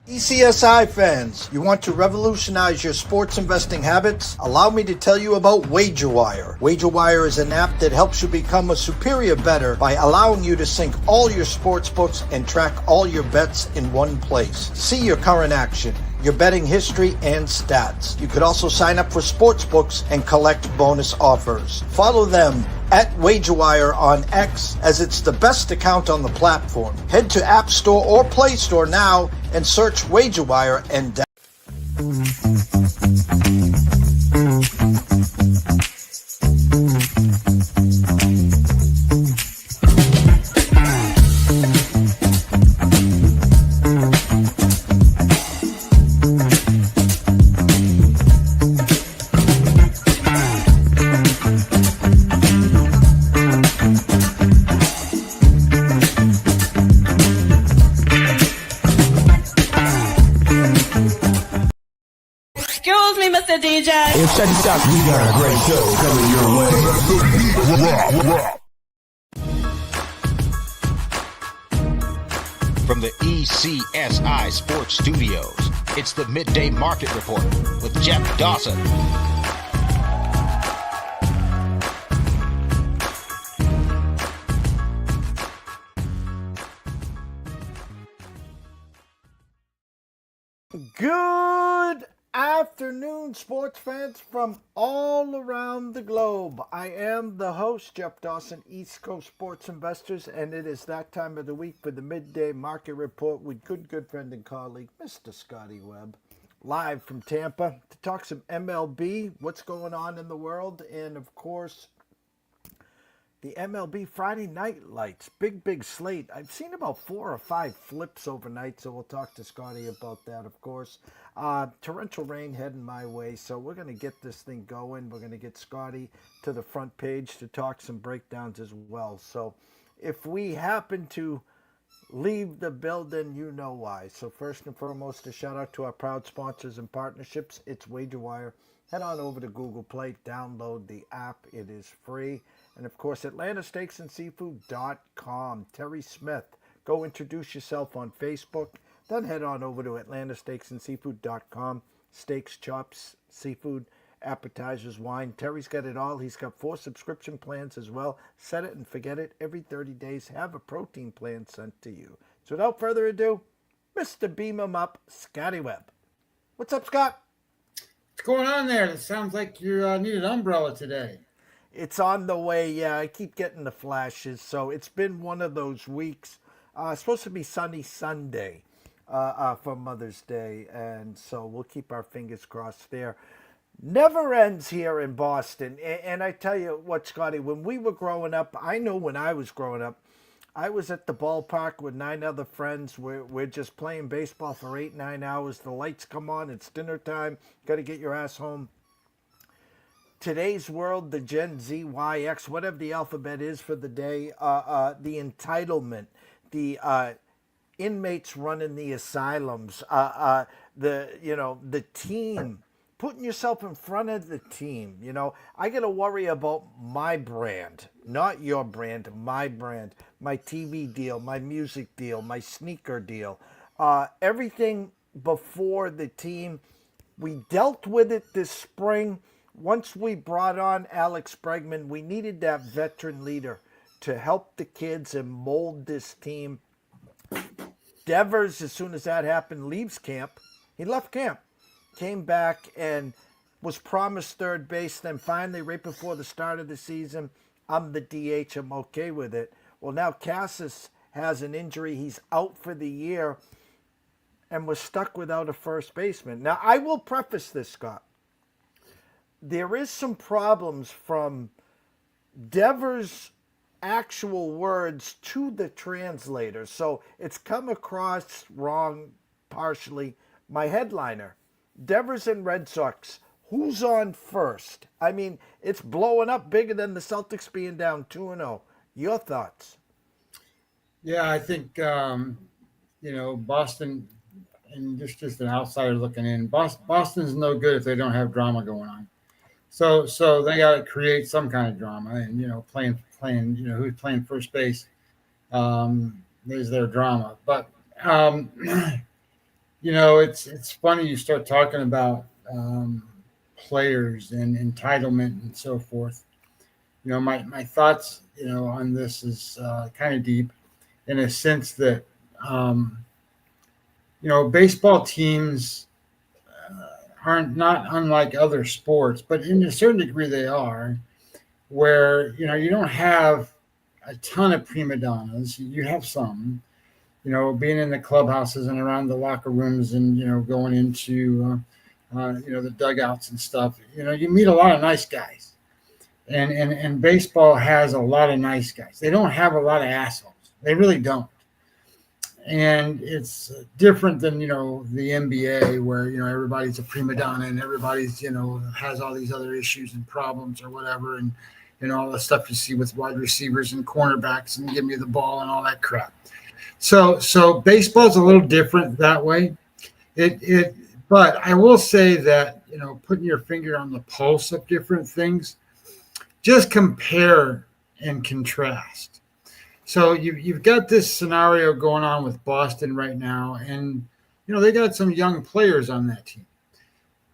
ECSI fans, you want to revolutionize your sports investing habits? Allow me to tell you about WagerWire. WagerWire is an app that helps you become a superior bettor by allowing you to sync all your sports books and track all your bets in one place. See your current action, your betting history, and stats. You could also sign up for sports books and collect bonus offers. Follow them at WagerWire on X, as it's the best account on the platform. Head to App Store or Play Store now and search WagerWire and DJ. Hey, check this out. We got a great show coming your way. From the ECSI Sports Studios, it's the Midday Market Report with Jeff Dawson. Good afternoon, sports fans from all around the globe. I am the host, Jeff Dawson, East Coast Sports Investors, and it is that time of the week for the Midday Market Report with good friend and colleague, Mr. Scotty Webb, live from Tampa to talk some MLB, what's going on in the world, and of course, the MLB Friday Night Lights, big slate. I've seen about 4 or 5 flips overnight, so we'll talk to Scotty about that, of course. Torrential rain heading my way, so we're going to get this thing going. We're going to get Scotty to the front page to talk some breakdowns as well. So if we happen to leave the building, you know why. So first and foremost, a shout out to our proud sponsors and partnerships. It's WagerWire. Head on over to Google Play, download the app. It is free. And, of course, AtlantaSteaksAndSeafood.com. Terry Smith, go introduce yourself on Facebook. Then head on over to AtlantaSteaksAndSeafood.com. Steaks, chops, seafood, appetizers, wine. Terry's got it all. He's got 4 subscription plans as well. Set it and forget it. Every 30 days, have a protein plan sent to you. So without further ado, Mr. Beam 'em Up, Scotty Webb. What's up, Scott? What's going on there? It sounds like you need an umbrella today. It's on the way. Yeah, I keep getting the flashes. So it's been one of those weeks. It's supposed to be sunny Sunday for Mother's Day. And so we'll keep our fingers crossed there. Never ends here in Boston. And I tell you what, Scotty, when we were growing up, I know when I was growing up, I was at the ballpark with 9 other friends. We're just playing baseball for 8-9 hours. The lights come on. It's dinner time. Got to get your ass home. Today's world, the Gen Z, Y, X, whatever the alphabet is for the day, the entitlement, the inmates running the asylums, the team, putting yourself in front of the team. You know, I got to worry about my brand, not your brand, my TV deal, my music deal, my sneaker deal, everything before the team. We dealt with it this spring. Once we brought on Alex Bregman, we needed that veteran leader to help the kids and mold this team. Devers, as soon as that happened, leaves camp. He left camp, came back and was promised third base. Then finally, right before the start of the season, I'm the DH. I'm okay with it. Well, now Cassis has an injury. He's out for the year and was stuck without a first baseman. Now, I will preface this, Scott. There is some problems from Devers' actual words to the translator. So it's come across wrong partially. My headliner, Devers and Red Sox, who's on first? I mean, it's blowing up bigger than the Celtics being down 2-0. Your thoughts? Yeah, I think, Boston, and just an outsider looking in, Boston's no good if they don't have drama going on. So they got to create some kind of drama, and playing, who's playing first base, is their drama. But it's funny you start talking about players and entitlement and so forth. My thoughts, on this is kind of deep in a sense that, um, baseball teams aren't not unlike other sports, but in a certain degree they are, where, you don't have a ton of prima donnas. You have some, being in the clubhouses and around the locker rooms and, going into, the dugouts and stuff. You meet a lot of nice guys. And baseball has a lot of nice guys. They don't have a lot of assholes. They really don't. And it's different than, the NBA where, everybody's a prima donna and everybody's, has all these other issues and problems or whatever. And all the stuff you see with wide receivers and cornerbacks and give me the ball and all that crap. So baseball's a little different that way. But I will say that, putting your finger on the pulse of different things, just compare and contrast. So you've got this scenario going on with Boston right now, and they got some young players on that team.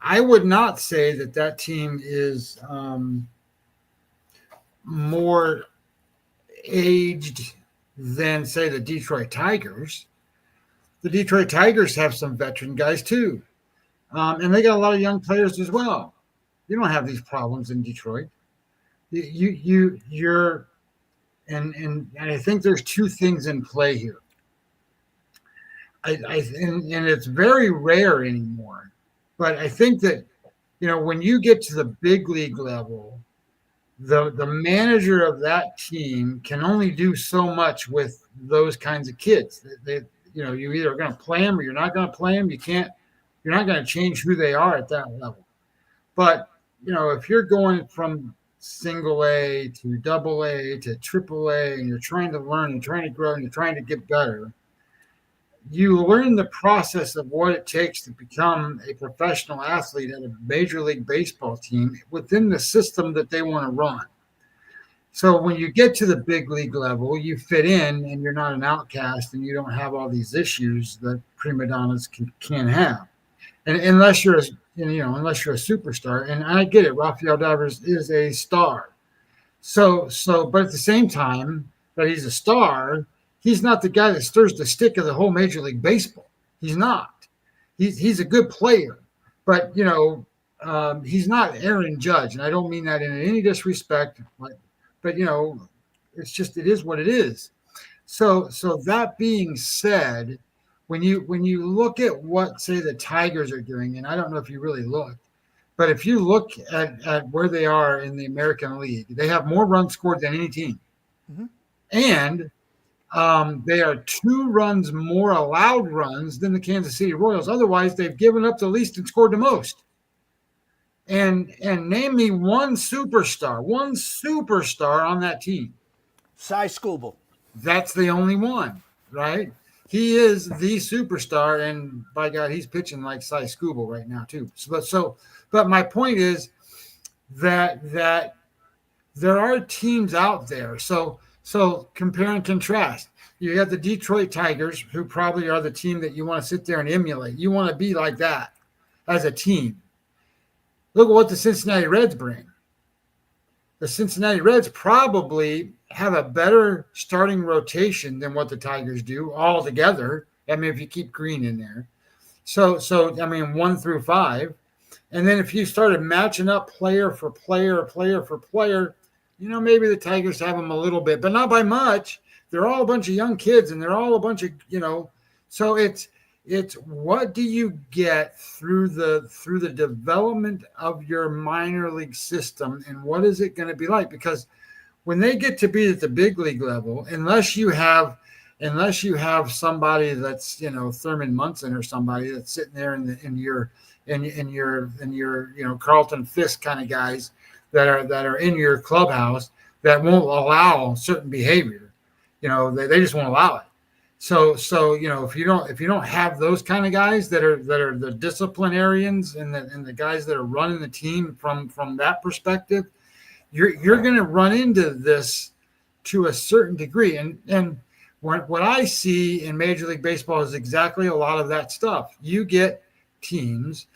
I would not say that team is more aged than, say, the Detroit Tigers. The Detroit Tigers have some veteran guys too, and they got a lot of young players as well. You don't have these problems in Detroit. You're and I think there's two things in play here. And it's very rare anymore, but I think that when you get to the big league level, the manager of that team can only do so much with those kinds of kids. You either are going to play them or you're not going to play them. You're not going to change who they are at that level. But if you're going from single A to double A to triple A, and you're trying to learn and trying to grow and you're trying to get better, you learn the process of what it takes to become a professional athlete at a Major League Baseball team within the system that they want to run. So when you get to the big league level, you fit in and you're not an outcast and you don't have all these issues that prima donnas can have. And unless you're a superstar, and I get it, Rafael Devers is a star. So, but at the same time that he's a star, he's not the guy that stirs the stick of the whole Major League Baseball. He's not. He's a good player, but he's not Aaron Judge, and I don't mean that in any disrespect. But it's just, it is what it is. So that being said, when you look at what, say, the Tigers are doing, and I don't know if you really look, but if you look at where they are in the American League, they have more runs scored than any team. Mm-hmm. And they are 2 runs more allowed runs than the Kansas City Royals. Otherwise, they've given up the least and scored the most. And name me one superstar on that team. Cy Skubal. That's the only one, right? He is the superstar, and by God, he's pitching like Cy Skubal right now too. But my point is that there are teams out there. So compare and contrast. You have the Detroit Tigers, who probably are the team that you want to sit there and emulate. You want to be like that as a team. Look at what the Cincinnati Reds bring. The Cincinnati Reds probably have a better starting rotation than what the Tigers do altogether. I mean, if you keep Green in there. So 1 through 5. And then if you started matching up player for player, maybe the Tigers have them a little bit, but not by much. They're all a bunch of young kids, and they're all a bunch of, so it's what do you get through the development of your minor league system, and what is it going to be like? Because when they get to be at the big league level, unless you have somebody that's Thurman Munson or somebody that's sitting there in your Carlton Fisk kind of guys that are in your clubhouse that won't allow certain behavior, they just won't allow it. So if you don't have those kind of guys that are the disciplinarians and the guys that are running the team from that perspective, you're going to run into this to a certain degree. And what I see in Major League Baseball is exactly a lot of that stuff. You get teams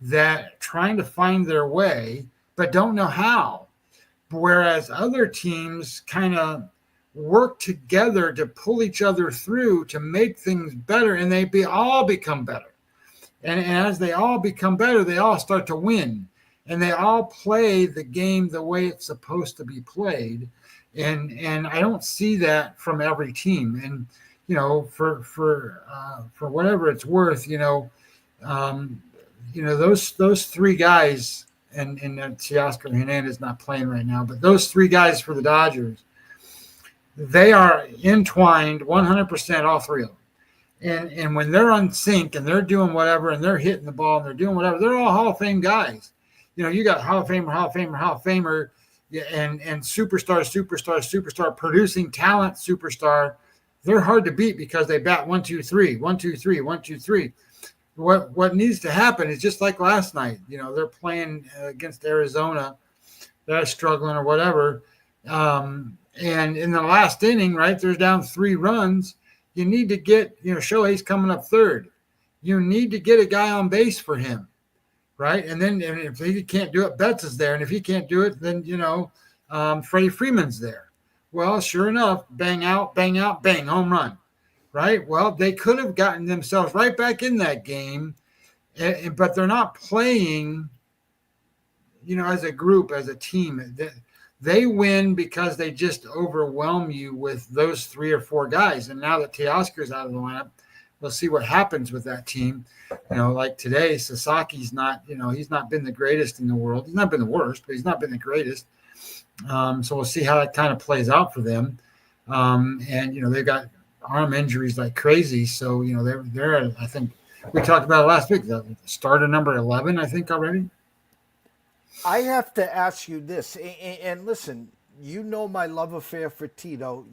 that trying to find their way, but don't know how. Whereas other teams kind of work together to pull each other through to make things better, and all become better. And as they all become better, they all start to win, and they all play the game the way it's supposed to be played. And I don't see that from every team. And for whatever it's worth, those three guys, and Teoscar Hernandez not playing right now, but those three guys for the Dodgers, they are entwined 100%, all three of them. And when they're on sync and they're doing whatever and they're hitting the ball and they're doing whatever, they're all Hall of Fame guys. You got Hall of Famer, and superstar, producing talent superstar. They're hard to beat because they bat 1, 2, 3, 1, 2, 3, 1, 2, 3. What needs to happen is just like last night. They're playing against Arizona, they're struggling or whatever, and in the last inning, right, there's down 3 runs. You need to get, Shohei's coming up third. You need to get a guy on base for him, right? And then if he can't do it, Betts is there, and if he can't do it, then Freddie Freeman's there. Well, sure enough, bang out, bang, home run. Right. Well, they could have gotten themselves right back in that game, but they're not playing, as a group, as a team. They win because they just overwhelm you with those 3 or 4 guys. And now that Teoscar's out of the lineup, we'll see what happens with that team. Like today, Sasaki's not, he's not been the greatest in the world. He's not been the worst, but he's not been the greatest. So we'll see how that kind of plays out for them. And, they've got arm injuries like crazy. So, they're I think we talked about it last week, the starter number 11, I think already. I have to ask you this, and listen, my love affair for Tito.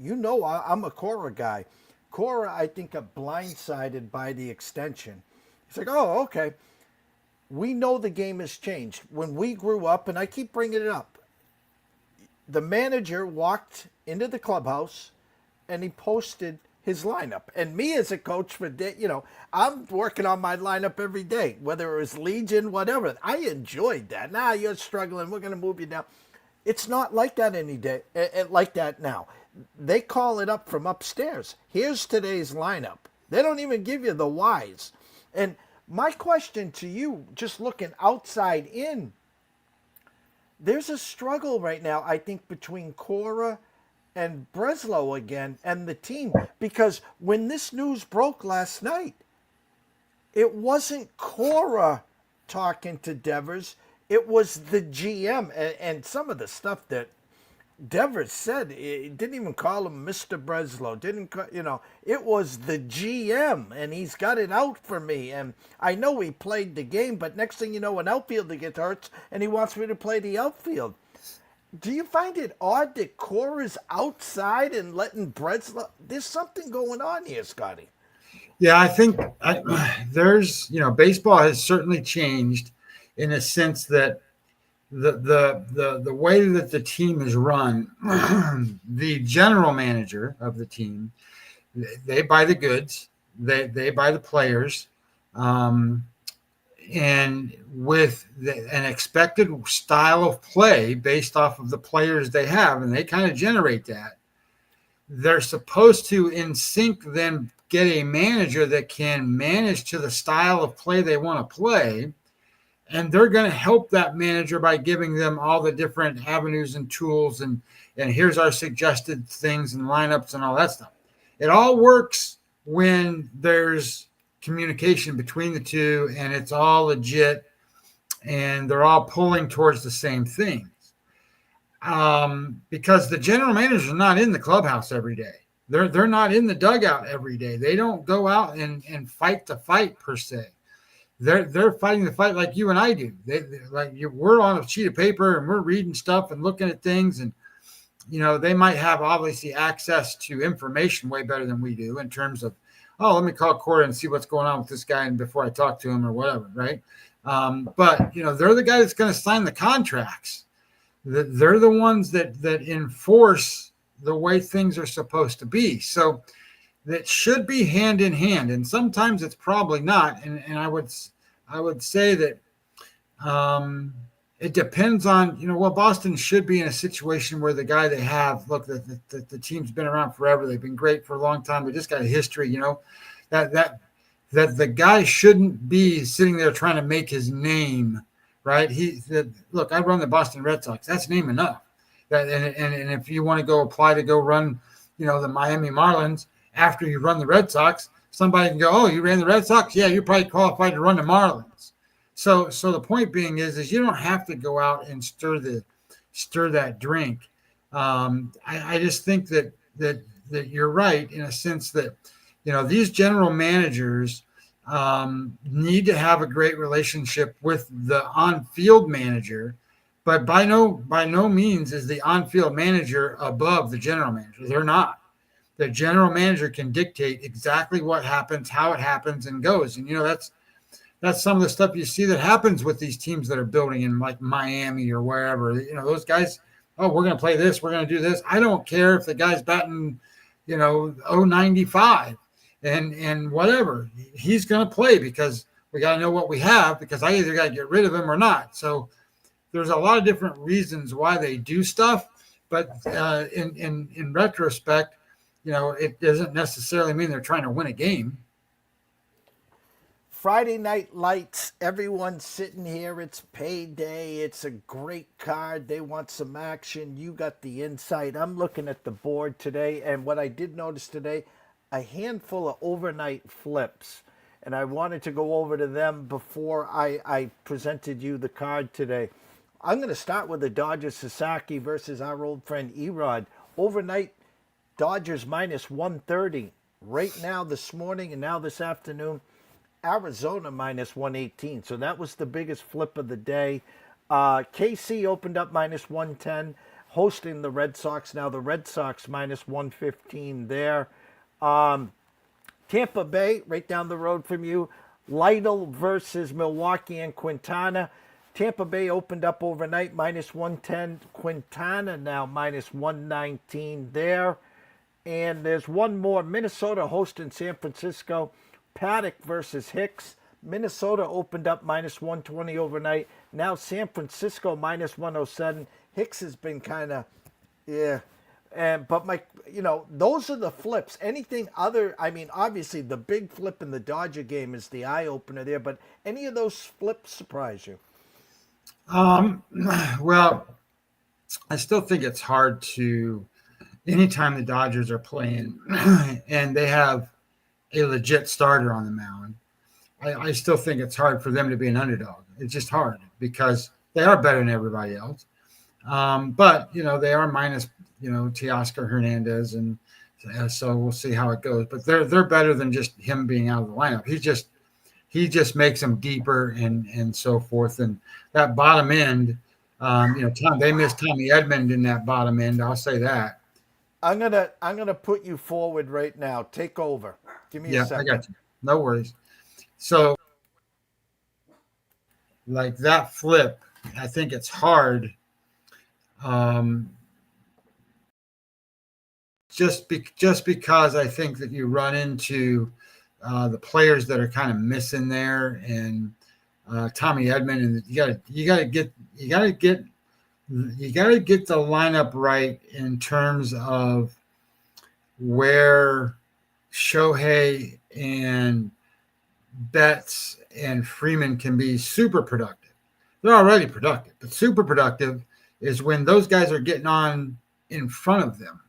I'm a Cora guy. Cora, I think, got blindsided by the extension. He's like, oh, okay. We know the game has changed. When we grew up, and I keep bringing it up, the manager walked into the clubhouse and he posted his lineup. And me as a coach I'm working on my lineup every day, whether it was Legion, whatever. I enjoyed that. Now you're struggling. We're going to move you down. It's not like that any day, like that now. They call it up from upstairs. Here's today's lineup. They don't even give you the whys. And my question to you, just looking outside in, there's a struggle right now, I think, between Cora and Breslow again and the team, because when this news broke last night, it wasn't Cora talking to Devers, it was the GM, and some of the stuff that Devers said, it didn't even call him Mr. Breslow, it was the GM, and he's got it out for me, and I know he played the game, but next thing you know, an outfielder gets hurt and he wants me to play the outfield. Do you find it odd that Cora's outside and letting Breslow? There's something going on here, Scotty. Yeah, I think there's, baseball has certainly changed in a sense that the way that the team is run, the general manager of the team, they buy the goods, they buy the players, and with an expected style of play based off of the players they have, and they kind of generate that, they're supposed to in sync then get a manager that can manage to the style of play they want to play. And they're going to help that manager by giving them all the different avenues and tools. And here's our suggested things and lineups and all that stuff. It all works when there's communication between the two and it's all legit and they're all pulling towards the same things. Because the general managers are not in the clubhouse every day. They're not in the dugout every day. They don't go out and fight the fight per se. They're fighting the fight like you and I do. We're on a sheet of paper and we're reading stuff and looking at things, and they might have obviously access to information way better than we do in terms of, oh, let me call Corey and see what's going on with this guy and before I talk to him or whatever, right? But they're the guy that's going to sign the contracts. They're the ones that enforce the way things are supposed to be. So that should be hand in hand, and sometimes it's probably not. And I would say that it depends on, well, Boston should be in a situation where the guy they have, look, the team's been around forever. They've been great for a long time. They just got a history, that the guy shouldn't be sitting there trying to make his name, right? Look, I run the Boston Red Sox. That's name enough. And if you want to go apply to go run, the Miami Marlins after you run the Red Sox, somebody can go, oh, you ran the Red Sox? Yeah, you're probably qualified to run the Marlins. So the point being is you don't have to go out and stir that drink. I just think that you're right in a sense that, these general managers need to have a great relationship with the on-field manager, but by no means is the on-field manager above the general manager. They're not. The general manager can dictate exactly what happens, how it happens, and goes. And that's some of the stuff you see that happens with these teams that are building in like Miami or wherever. Those guys, oh, we're going to play this, we're going to do this. I don't care if the guy's batting, 0.95 and whatever. He's going to play because we got to know what we have, because I either got to get rid of him or not. So there's a lot of different reasons why they do stuff, but in retrospect, it doesn't necessarily mean they're trying to win a game. Friday Night Lights, everyone's sitting here. It's payday. It's a great card. They want some action. You got the insight. I'm looking at the board today, and what I did notice today, a handful of overnight flips. And I wanted to go over to them before I presented you the card today. I'm going to start with the Dodgers Sasaki versus our old friend Erod. Overnight, Dodgers minus 130. Right now, this morning, and now this afternoon, Arizona minus 118. So that was the biggest flip of the day. KC opened up minus 110, hosting the Red Sox. Now the Red Sox minus 115 there. Tampa Bay, right down the road from you. Lytle versus Milwaukee and Quintana. Tampa Bay opened up overnight minus 110. Quintana now minus 119 there. And there's one more. Minnesota hosting San Francisco. Paddock versus Hicks. Minnesota opened up minus 120 overnight. Now San Francisco minus 107. Hicks has been kind of, but those are the flips. Anything other, obviously the big flip in the Dodger game is the eye opener there, but any of those flips surprise you? Well, I still think it's hard to, anytime the Dodgers are playing and they have a legit starter on the mound, I still think it's hard for them to be an underdog. It's just hard because they are better than everybody else. But, they are minus, Teoscar Hernandez. And so we'll see how it goes. But they're better than just him being out of the lineup. He just makes them deeper and so forth. And that bottom end, they missed Tommy Edmond in that bottom end. I'll say that. I'm gonna put you forward right now. Take over. Give me a second. I got you. No worries. So, like that flip, I think it's hard. Just because I think that you run into the players that are kind of missing there, and Tommy Edmond, and you got to get the lineup right in terms of where Shohei and Betts and Freeman can be super productive. They're already productive, but super productive is when those guys are getting on in front of them.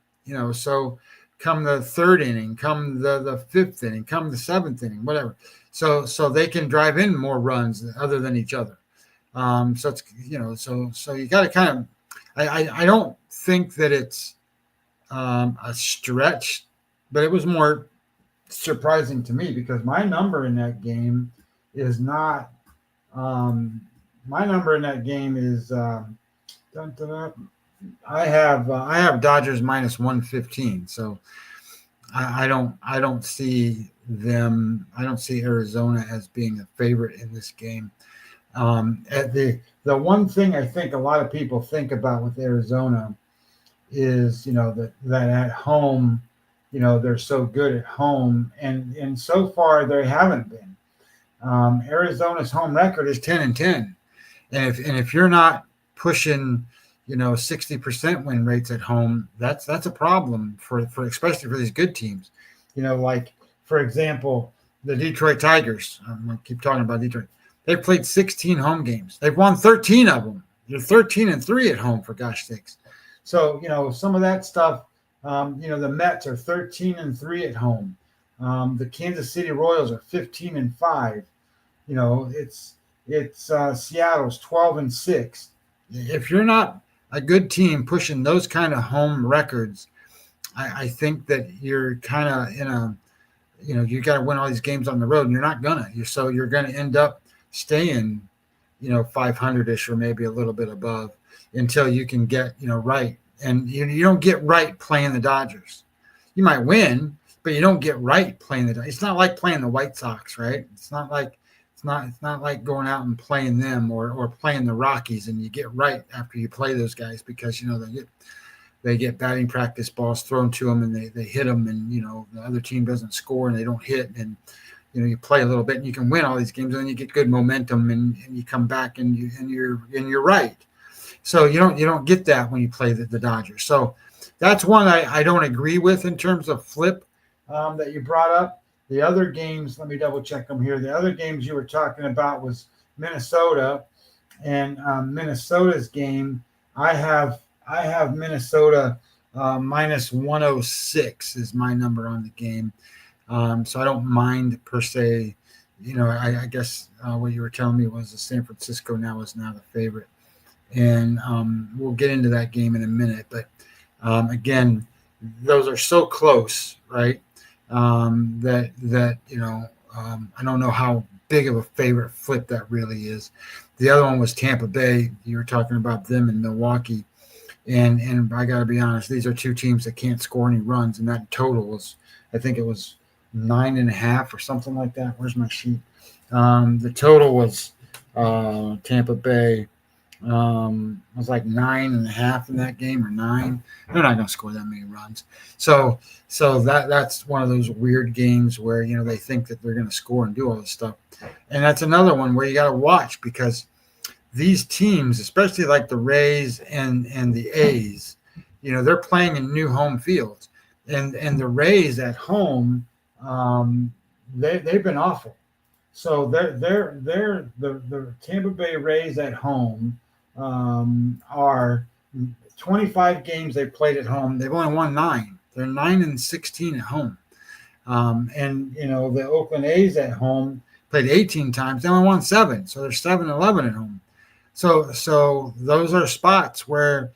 So come the third inning, come the fifth inning, come the seventh inning, whatever. So they can drive in more runs other than each other. So it's, so you got to kind of, I don't think that it's a stretch, but it was more surprising to me because my number in that game is not, my number in that game is, I have Dodgers minus 115. So I don't see them. I don't see Arizona as being a favorite in this game. The one thing I think a lot of people think about with Arizona is, that at home they're so good at home, and so far they haven't been. Arizona's home record is 10-10, and if you're not pushing 60% win rates at home, that's a problem for especially for these good teams. Like for example, the Detroit Tigers. I'm gonna keep talking about Detroit. They've played 16 home games. They've won 13 of them. They're 13-3 at home, for gosh sakes. So some of that stuff. The Mets are 13-3 at home. The Kansas City Royals are 15-5. It's Seattle's 12-6. If you're not a good team pushing those kind of home records, I think that you're kind of in a, you got to win all these games on the road, and you're not gonna. You're gonna end up staying, 500-ish or maybe a little bit above until you can get, right. And you don't get right playing the Dodgers. You might win, but you don't get right playing the Dodgers. It's not like playing the White Sox, right? It's not like going out and playing them or playing the Rockies and you get right after you play those guys because they get batting practice balls thrown to them and they hit them and the other team doesn't score and they don't hit and you play a little bit and you can win all these games and then you get good momentum and you come back and you're right. So you don't get that when you play the Dodgers. So that's one I don't agree with in terms of flip that you brought up. The other games, let me double check them here. The other games you were talking about was Minnesota, and Minnesota's game. I have Minnesota minus 106 is my number on the game. So I don't mind per se. I guess what you were telling me was the San Francisco is now the favorite. And we'll get into that game in a minute. But again, those are so close, right? That I don't know how big of a favorite flip that really is. The other one was Tampa Bay. You were talking about them in Milwaukee. And I got to be honest, these are two teams that can't score any runs. And that total was, I think it was 9.5 or something like that. Where's my sheet? The total was Tampa Bay. Was like 9.5 in that game or 9. They're not going to score that many runs. So that's one of those weird games where, they think that they're going to score and do all this stuff. And that's another one where you got to watch because these teams, especially like the Rays and the A's, they're playing in new home fields and the Rays at home, they've been awful. So they're the Tampa Bay Rays at home are 25 games they've played at home. They've only won 9. They're 9-16 at home. And the Oakland A's at home played 18 times. They only won 7. So they're 7-11 at home. So those are spots where,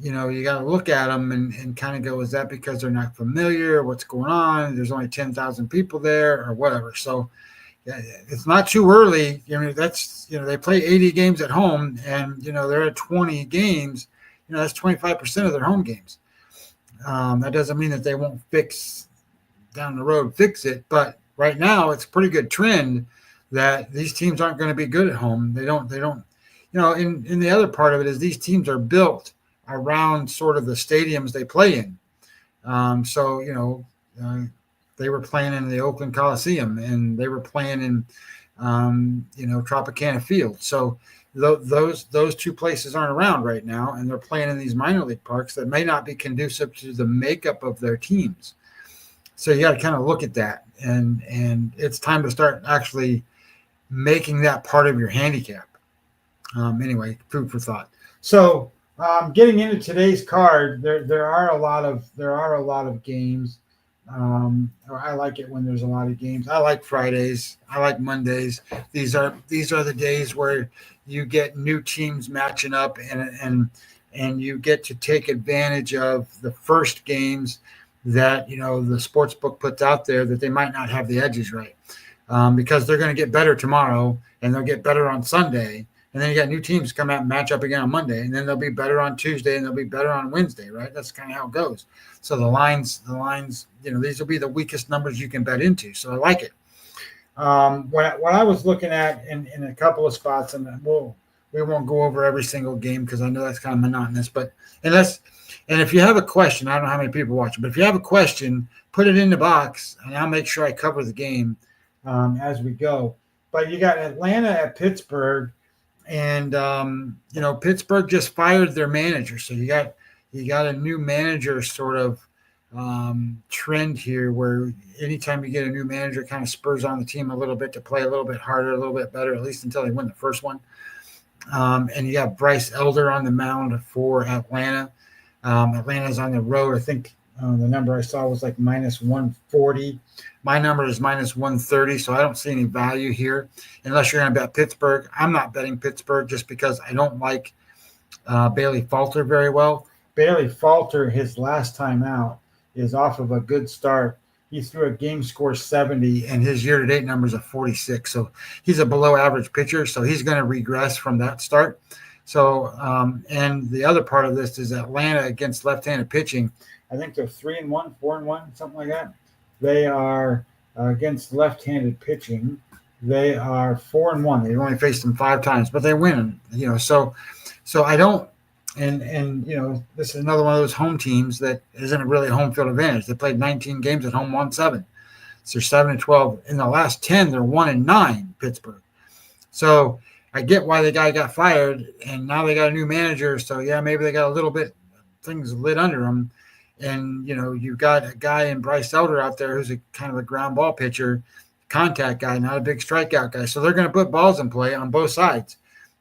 you got to look at them and kind of go, is that because they're not familiar? What's going on? There's only 10,000 people there or whatever. So it's not too early. That's, they play 80 games at home and, they're at 20 games, that's 25% of their home games. That doesn't mean that they won't fix it. But right now it's a pretty good trend that these teams aren't going to be good at home. They don't, in the other part of it is these teams are built around sort of the stadiums they play in. They were playing in the Oakland Coliseum and they were playing in, Tropicana Field. So those two places aren't around right now, and they're playing in these minor league parks that may not be conducive to the makeup of their teams. So you got to kind of look at that, and it's time to start actually making that part of your handicap. Anyway, food for thought. So getting into today's card, there are a lot of games. I like it when there's a lot of games. I like Fridays. I like Mondays. These are the days where you get new teams matching up and you get to take advantage of the first games that, the sports book puts out there that they might not have the edges right. Because they're going to get better tomorrow and they'll get better on Sunday. And then you got new teams come out and match up again on Monday, and then they'll be better on Tuesday, and they'll be better on Wednesday, right? That's kind of how it goes. So the lines, these will be the weakest numbers you can bet into. So I like it. What I was looking at in a couple of spots, and we'll we won't go over every single game because I know that's kind of monotonous. But and if you have a question, I don't know how many people watch it, but if you have a question, put it in the box, and I'll make sure I cover the game as we go. But you got Atlanta at Pittsburgh, and Pittsburgh just fired their manager, so you got a new manager sort of trend here, where anytime you get a new manager, it kind of spurs on the team a little bit to play a little bit harder, a little bit better, at least until they win the first one. And you got Bryce Elder on the mound for Atlanta. Atlanta's on the road. I think the number I saw was like minus 140. My number is minus 130, so I don't see any value here unless you're going to bet Pittsburgh. I'm not betting Pittsburgh just because I don't like Bailey Falter very well. Bailey Falter, his last time out, is off of a good start. He threw a game score 70, and his year-to-date numbers are 46. So he's a below-average pitcher, so he's going to regress from that start. So, and the other part of this is Atlanta against left-handed pitching. I think they're 3-1, 4-1, something like that. They are against left-handed pitching. They are 4-1. They've only faced them 5 times, but they win. So I don't. And this is another one of those home teams that isn't really a home field advantage. They played 19 games at home, won 7. So they're 7-12. In the last 10, they're 1-9, Pittsburgh. So I get why the guy got fired, and now they got a new manager. So, yeah, maybe they got a little bit things lit under them. And, you've got a guy in Bryce Elder out there who's a kind of a ground ball pitcher, contact guy, not a big strikeout guy. So they're going to put balls in play on both sides.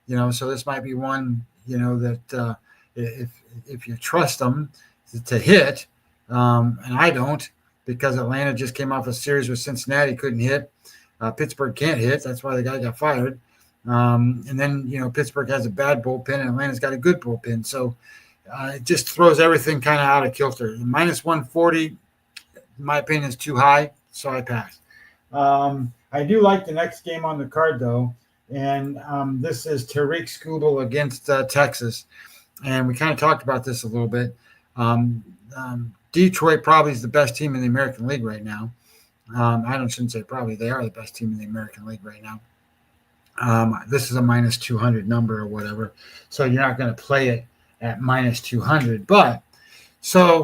So this might be one, that if you trust them to hit, and I don't, because Atlanta just came off a series with Cincinnati, couldn't hit. Pittsburgh can't hit. That's why the guy got fired. And then, Pittsburgh has a bad bullpen, and Atlanta's got a good bullpen. So it just throws everything kind of out of kilter. Minus 140, in my opinion, is too high, so I pass. I do like the next game on the card, though, and this is Tariq Skubal against Texas. And we kind of talked about this a little bit. Detroit probably is the best team in the American League right now. Shouldn't say probably. They are the best team in the American League right now. This is a minus 200 number or whatever. So you're not going to play it at minus 200. But so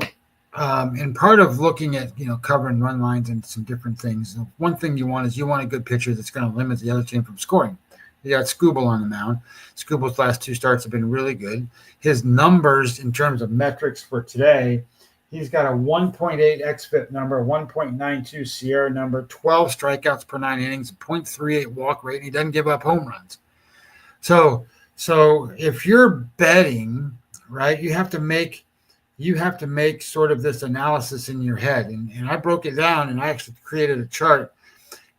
in part of looking at, covering run lines and some different things, one thing you want a good pitcher that's going to limit the other team from scoring. You got Skubal on the mound. Skubal's last 2 starts have been really good. His numbers in terms of metrics for today, he's got a 1.8 xFIP number, 1.92 Sierra number, 12 strikeouts per 9 innings, 0.38 walk rate, and he doesn't give up home runs. So if you're betting, right, you have to make sort of this analysis in your head. And I broke it down, and I actually created a chart.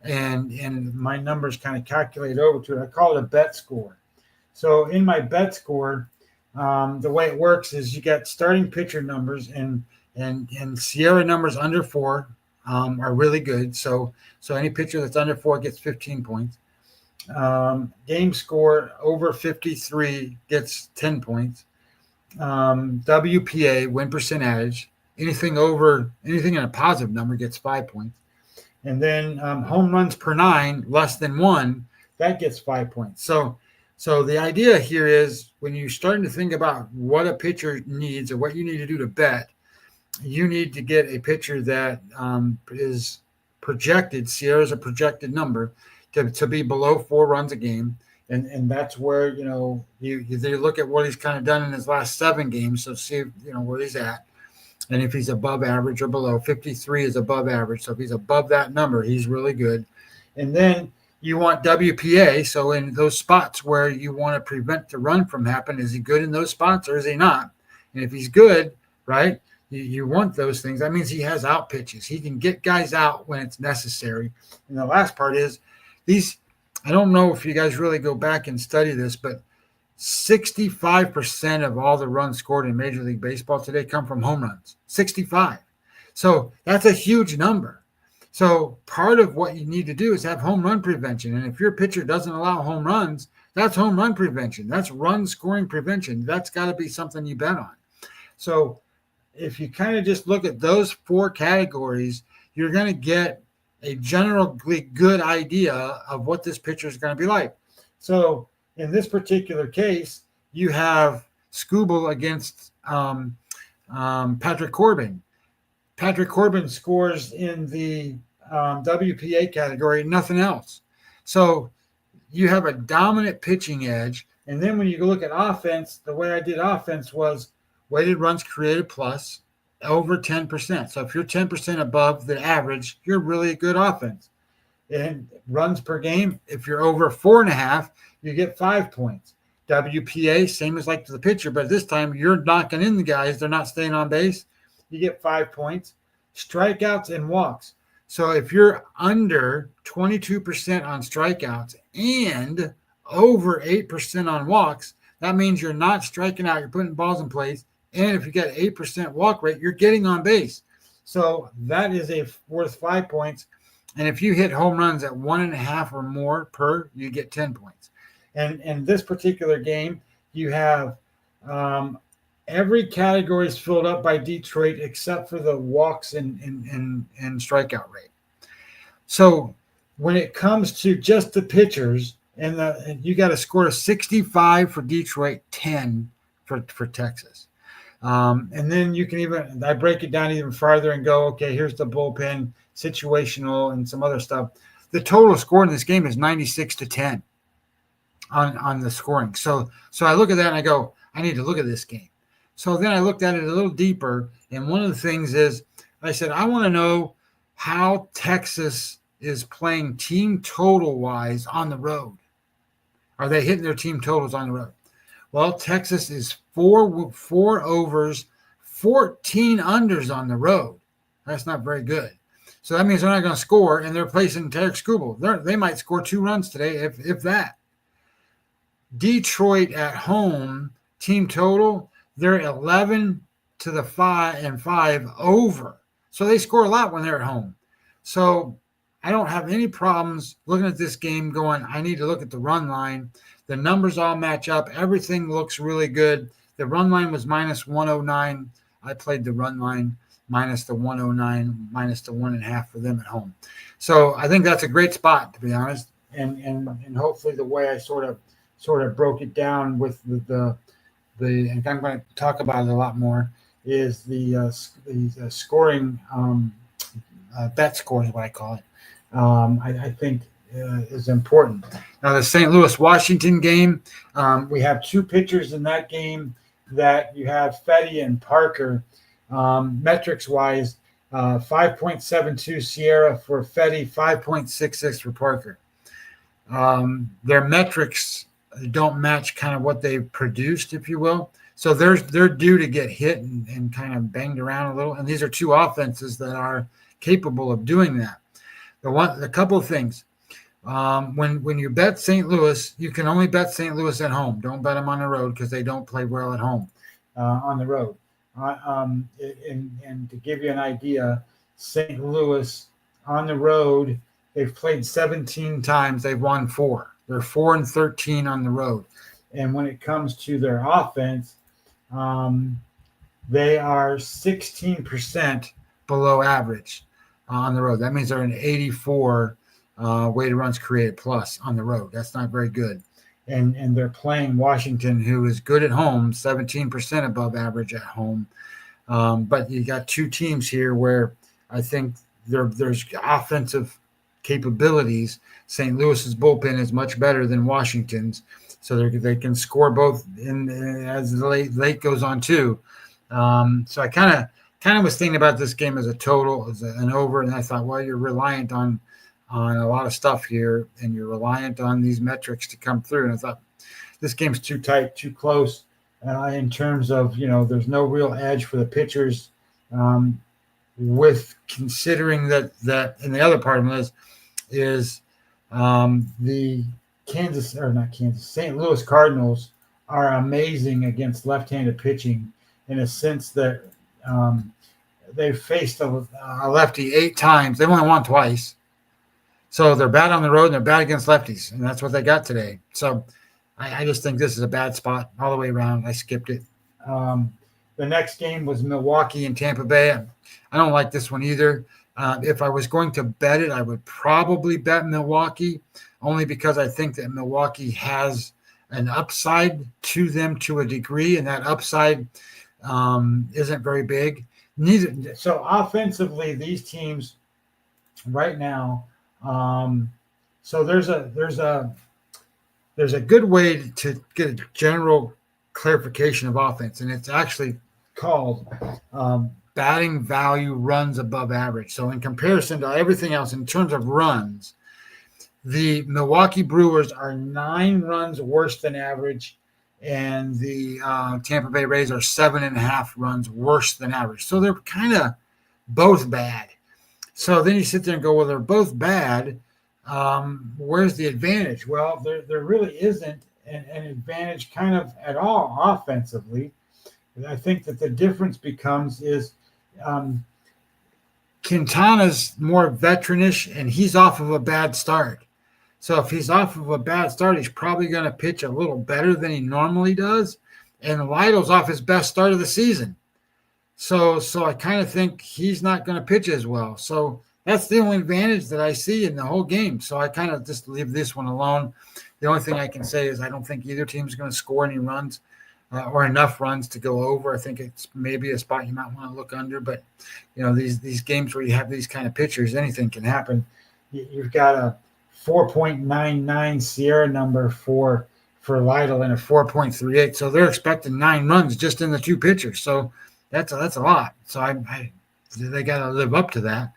And my numbers kind of calculate over to it. I call it a bet score. So in my bet score, the way it works is you got starting pitcher numbers and Sierra numbers under 4 are really good. So any pitcher that's under 4 gets 15 points. Game score over 53 gets 10 points. WPA, win percentage, anything in a positive number gets 5 points. And then home runs per 9, less than 1, that gets 5 points. So the idea here is when you're starting to think about what a pitcher needs or what you need to do to bet, you need to get a pitcher that is projected, Sierra's a projected number, to be below 4 runs a game. And that's where, you look at what he's kind of done in his last 7 games. So see, where he's at. And if he's above average or below, 53 is above average. So if he's above that number, he's really good. And then you want WPA. So in those spots where you want to prevent the run from happening, is he good in those spots or is he not? And if he's good, right, you want those things. That means he has out pitches. He can get guys out when it's necessary. And the last part is I don't know if you guys really go back and study this, but 65% of all the runs scored in Major League Baseball today come from home runs. 65. So that's a huge number. So part of what you need to do is have home run prevention. And if your pitcher doesn't allow home runs, that's home run prevention. That's run scoring prevention. That's got to be something you bet on. So if you kind of just look at those 4 categories, you're going to get a generally good idea of what this pitcher is going to be like. So in this particular case, you have Scooble against Patrick Corbin. Patrick Corbin scores in the WPA category, nothing else. So you have a dominant pitching edge. And then when you look at offense, the way I did offense was weighted runs created plus over 10%. So if you're 10% above the average, you're really a good offense. And runs per game, if you're over 4.5, you get 5 points. WPA, same as like the pitcher, but this time you're knocking in the guys. They're not staying on base. You get 5 points. Strikeouts and walks. So if you're under 22% on strikeouts and over 8% on walks, that means you're not striking out. You're putting balls in place. And if you get 8% walk rate, you're getting on base. So that is worth 5 points. And if you hit home runs at 1.5 or more per, you get 10 points. And in this particular game, you have every category is filled up by Detroit except for the walks and strikeout rate. So when it comes to just the pitchers, and you got to score a 65 for Detroit, 10 for Texas. And then you can I break it down even farther and go, okay, here's the bullpen, situational, and some other stuff. The total score in this game is 96-10 on the scoring. So I look at that and I go, I need to look at this game. So then I looked at it a little deeper, and one of the things is I said, I want to know how Texas is playing team total-wise on the road. Are they hitting their team totals on the road? Well, Texas is four overs, 14 unders on the road. That's not very good. So that means they're not going to score, and they're placing Tarek Skubal. They might score 2 runs today, if that. Detroit at home, team total, they're 11-5 over. So they score a lot when they're at home. So I don't have any problems looking at this game going, I need to look at the run line. The numbers all match up. Everything looks really good. The run line was minus 109. I played the run line minus the 109, minus the 1.5 for them at home. So I think that's a great spot, to be honest. And hopefully the way I sort of broke it down with the and I'm going to talk about it a lot more, is the scoring bet score is what I call it. I think is important. Now the St. Louis Washington game, we have 2 pitchers in that game that you have Fetty and Parker. Metrics wise, 5.72 Sierra for Fetty, 5.66 for Parker. Their metrics don't match kind of what they've produced, if you will. So they're due to get hit and kind of banged around a little. And these are 2 offenses that are capable of doing that. A couple of things. When you bet St. Louis, you can only bet St. Louis at home. Don't bet them on the road because they don't play well at home on the road. And to give you an idea, St. Louis on the road, they've played 17 times. They've won 4. They're 4-13 on the road. And when it comes to their offense, they are 16% below average on the road. That means they're an 84 weighted runs created plus on the road. That's not very good. And they're playing Washington, who is good at home, 17% above average at home. But you got 2 teams here where I think there's offensive capabilities. St. Louis's bullpen is much better than Washington's, so they can score both as the late goes on too. So I kind of was thinking about this game as a total, as an over, and I thought, well, you're reliant on a lot of stuff here, and you're reliant on these metrics to come through. And I thought this game's too tight, too close in terms of, there's no real edge for the pitchers. With considering that, and the other part of this is the St. Louis Cardinals are amazing against left-handed pitching in a sense that they've faced a lefty 8 times. They've only won twice. So they're bad on the road and they're bad against lefties, and that's what they got today. So I just think this is a bad spot all the way around. I skipped it. The next game was Milwaukee and Tampa Bay. I don't like this one either. If I was going to bet it, I would probably bet Milwaukee, only because I think that Milwaukee has an upside to them to a degree, and that upside isn't very big. Neither. So offensively, these teams right now. So there's a good way to get a general clarification of offense, and it's actually called batting value runs above average. So in comparison to everything else, in terms of runs, the Milwaukee Brewers are 9 runs worse than average, and the Tampa Bay Rays are 7.5 runs worse than average. So they're kind of both bad. So then you sit there and go, well, they're both bad. Where's the advantage? Well, there really isn't an advantage kind of at all offensively. I think that the difference becomes is Quintana's more veteranish, and he's off of a bad start. So if he's off of a bad start, he's probably going to pitch a little better than he normally does. And Lytle's off his best start of the season. So I kind of think he's not going to pitch as well. So that's the only advantage that I see in the whole game. So I kind of just leave this one alone. The only thing I can say is I don't think either team is going to score any runs or enough runs to go over. I think it's maybe a spot you might want to look under. But, these games where you have these kind of pitchers, anything can happen. You've got a 4.99 Sierra number for Lytle and a 4.38. So they're expecting 9 runs just in the 2 pitchers. So that's a lot. So they got to live up to that.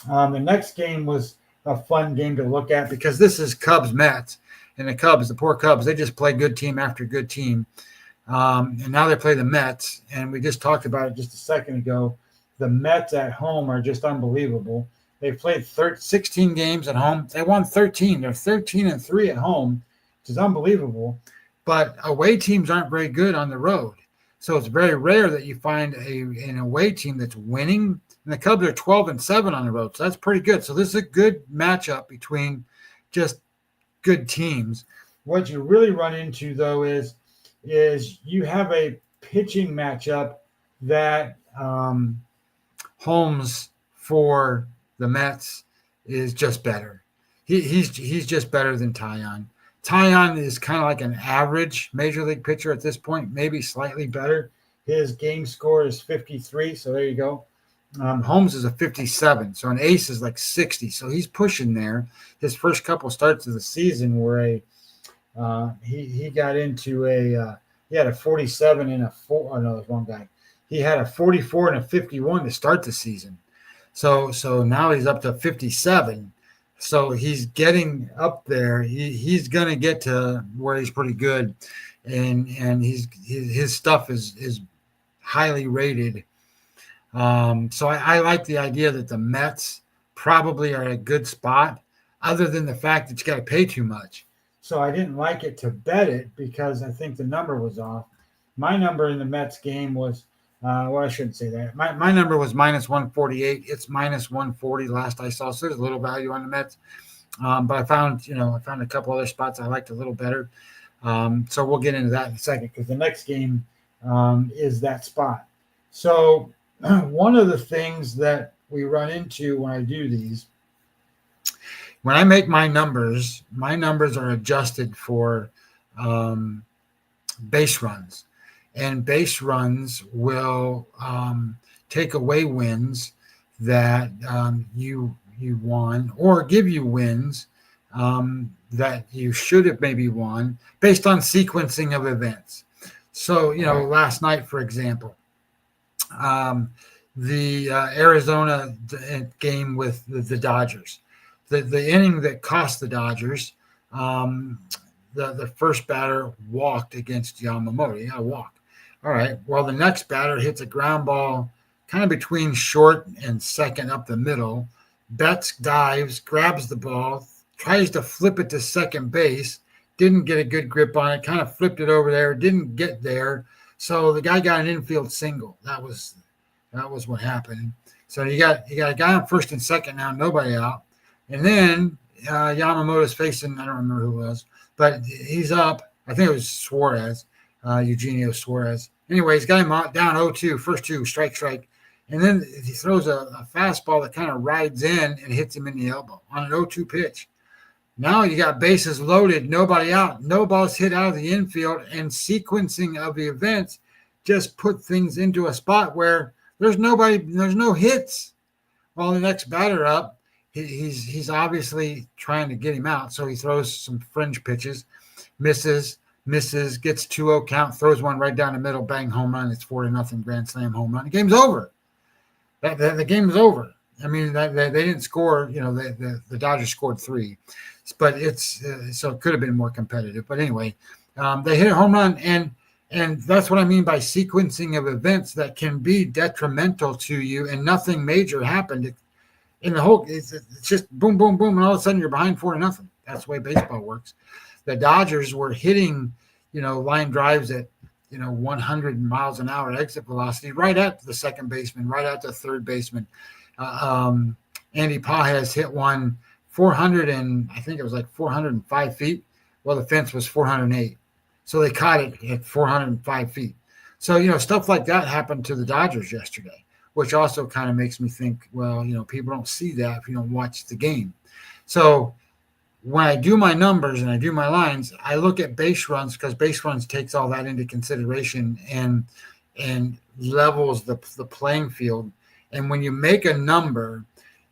The next game was a fun game to look at because this is Cubs Mets, and the poor Cubs, they just play good team after good team. And now they play the Mets, and we just talked about it just a second ago. The Mets at home are just unbelievable. They've played 16 games at home. They won 13. They're 13-3 at home, which is unbelievable. But away teams aren't very good on the road. So it's very rare that you find an away team that's winning. And the Cubs are 12-7 on the road. So that's pretty good. So this is a good matchup between just good teams. What you really run into, though, is you have a pitching matchup that Holmes for the Mets is just better. He's just better than Taillon. Taillon is kind of like an average major league pitcher at this point, maybe slightly better. His game score is 53, so there you go. Holmes is a 57, so an ace is like 60, so he's pushing there. His first couple starts of the season were he got into he had a 47 and a 4. Oh no, that's wrong guy. He had a 44 and a 51 to start the season. So now he's up to 57. So he's getting up there. He's going to get to where he's pretty good, and his stuff is highly rated. So I like the idea that the Mets probably are a good spot, other than the fact that you got to pay too much. So I didn't like it to bet it because I think the number was off. My number in the Mets game was, I shouldn't say that. My number was minus 148. It's minus 140 last I saw. So there's a little value on the Mets. But I found a couple other spots I liked a little better. So we'll get into that in a second because the next game is that spot. So one of the things that we run into when I do these, when I make my numbers are adjusted for base runs. And base runs will take away wins that you won, or give you wins that you should have maybe won based on sequencing of events. So, last night, for example, the Arizona game with the Dodgers, the inning that cost the Dodgers, the first batter walked against Yamamoto. He got a walk. All right. Well, the next batter hits a ground ball kind of between short and second up the middle. Betts dives, grabs the ball, tries to flip it to second base, didn't get a good grip on it, kind of flipped it over there, didn't get there. So the guy got an infield single. That was what happened. So you got a guy on first and second now, nobody out. And then Yamamoto's facing, I don't remember who it was, but he's up. I think it was Suarez, Eugenio Suarez. Anyway, he's got him down 0-2, first 2, strike. And then he throws a fastball that kind of rides in and hits him in the elbow on an 0-2 pitch. Now you got bases loaded, nobody out, no balls hit out of the infield, and sequencing of the events just put things into a spot where there's no hits. Well, the next batter up, he's obviously trying to get him out, so he throws some fringe pitches, misses, gets 2-0 count, throws one right down the middle, bang, home run. It's 4-0 grand slam home run. The game's over. The game is over. I mean, they didn't score. The Dodgers scored 3, but so it could have been more competitive. But anyway, they hit a home run, and that's what I mean by sequencing of events that can be detrimental to you, and nothing major happened. In the whole, it's just boom, boom, boom, and all of a sudden you're behind 4-0. That's the way baseball works. The Dodgers were hitting, line drives at 100 miles an hour exit velocity right at the second baseman, right at the third baseman. Andy Pages hit one 400 and I think it was like 405 feet. Well, the fence was 408. So they caught it at 405 feet. So, stuff like that happened to the Dodgers yesterday, which also kind of makes me think, well, people don't see that if you don't watch the game. So when I do my numbers and I do my lines, I look at base runs because base runs takes all that into consideration and levels the playing field. And when you make a number,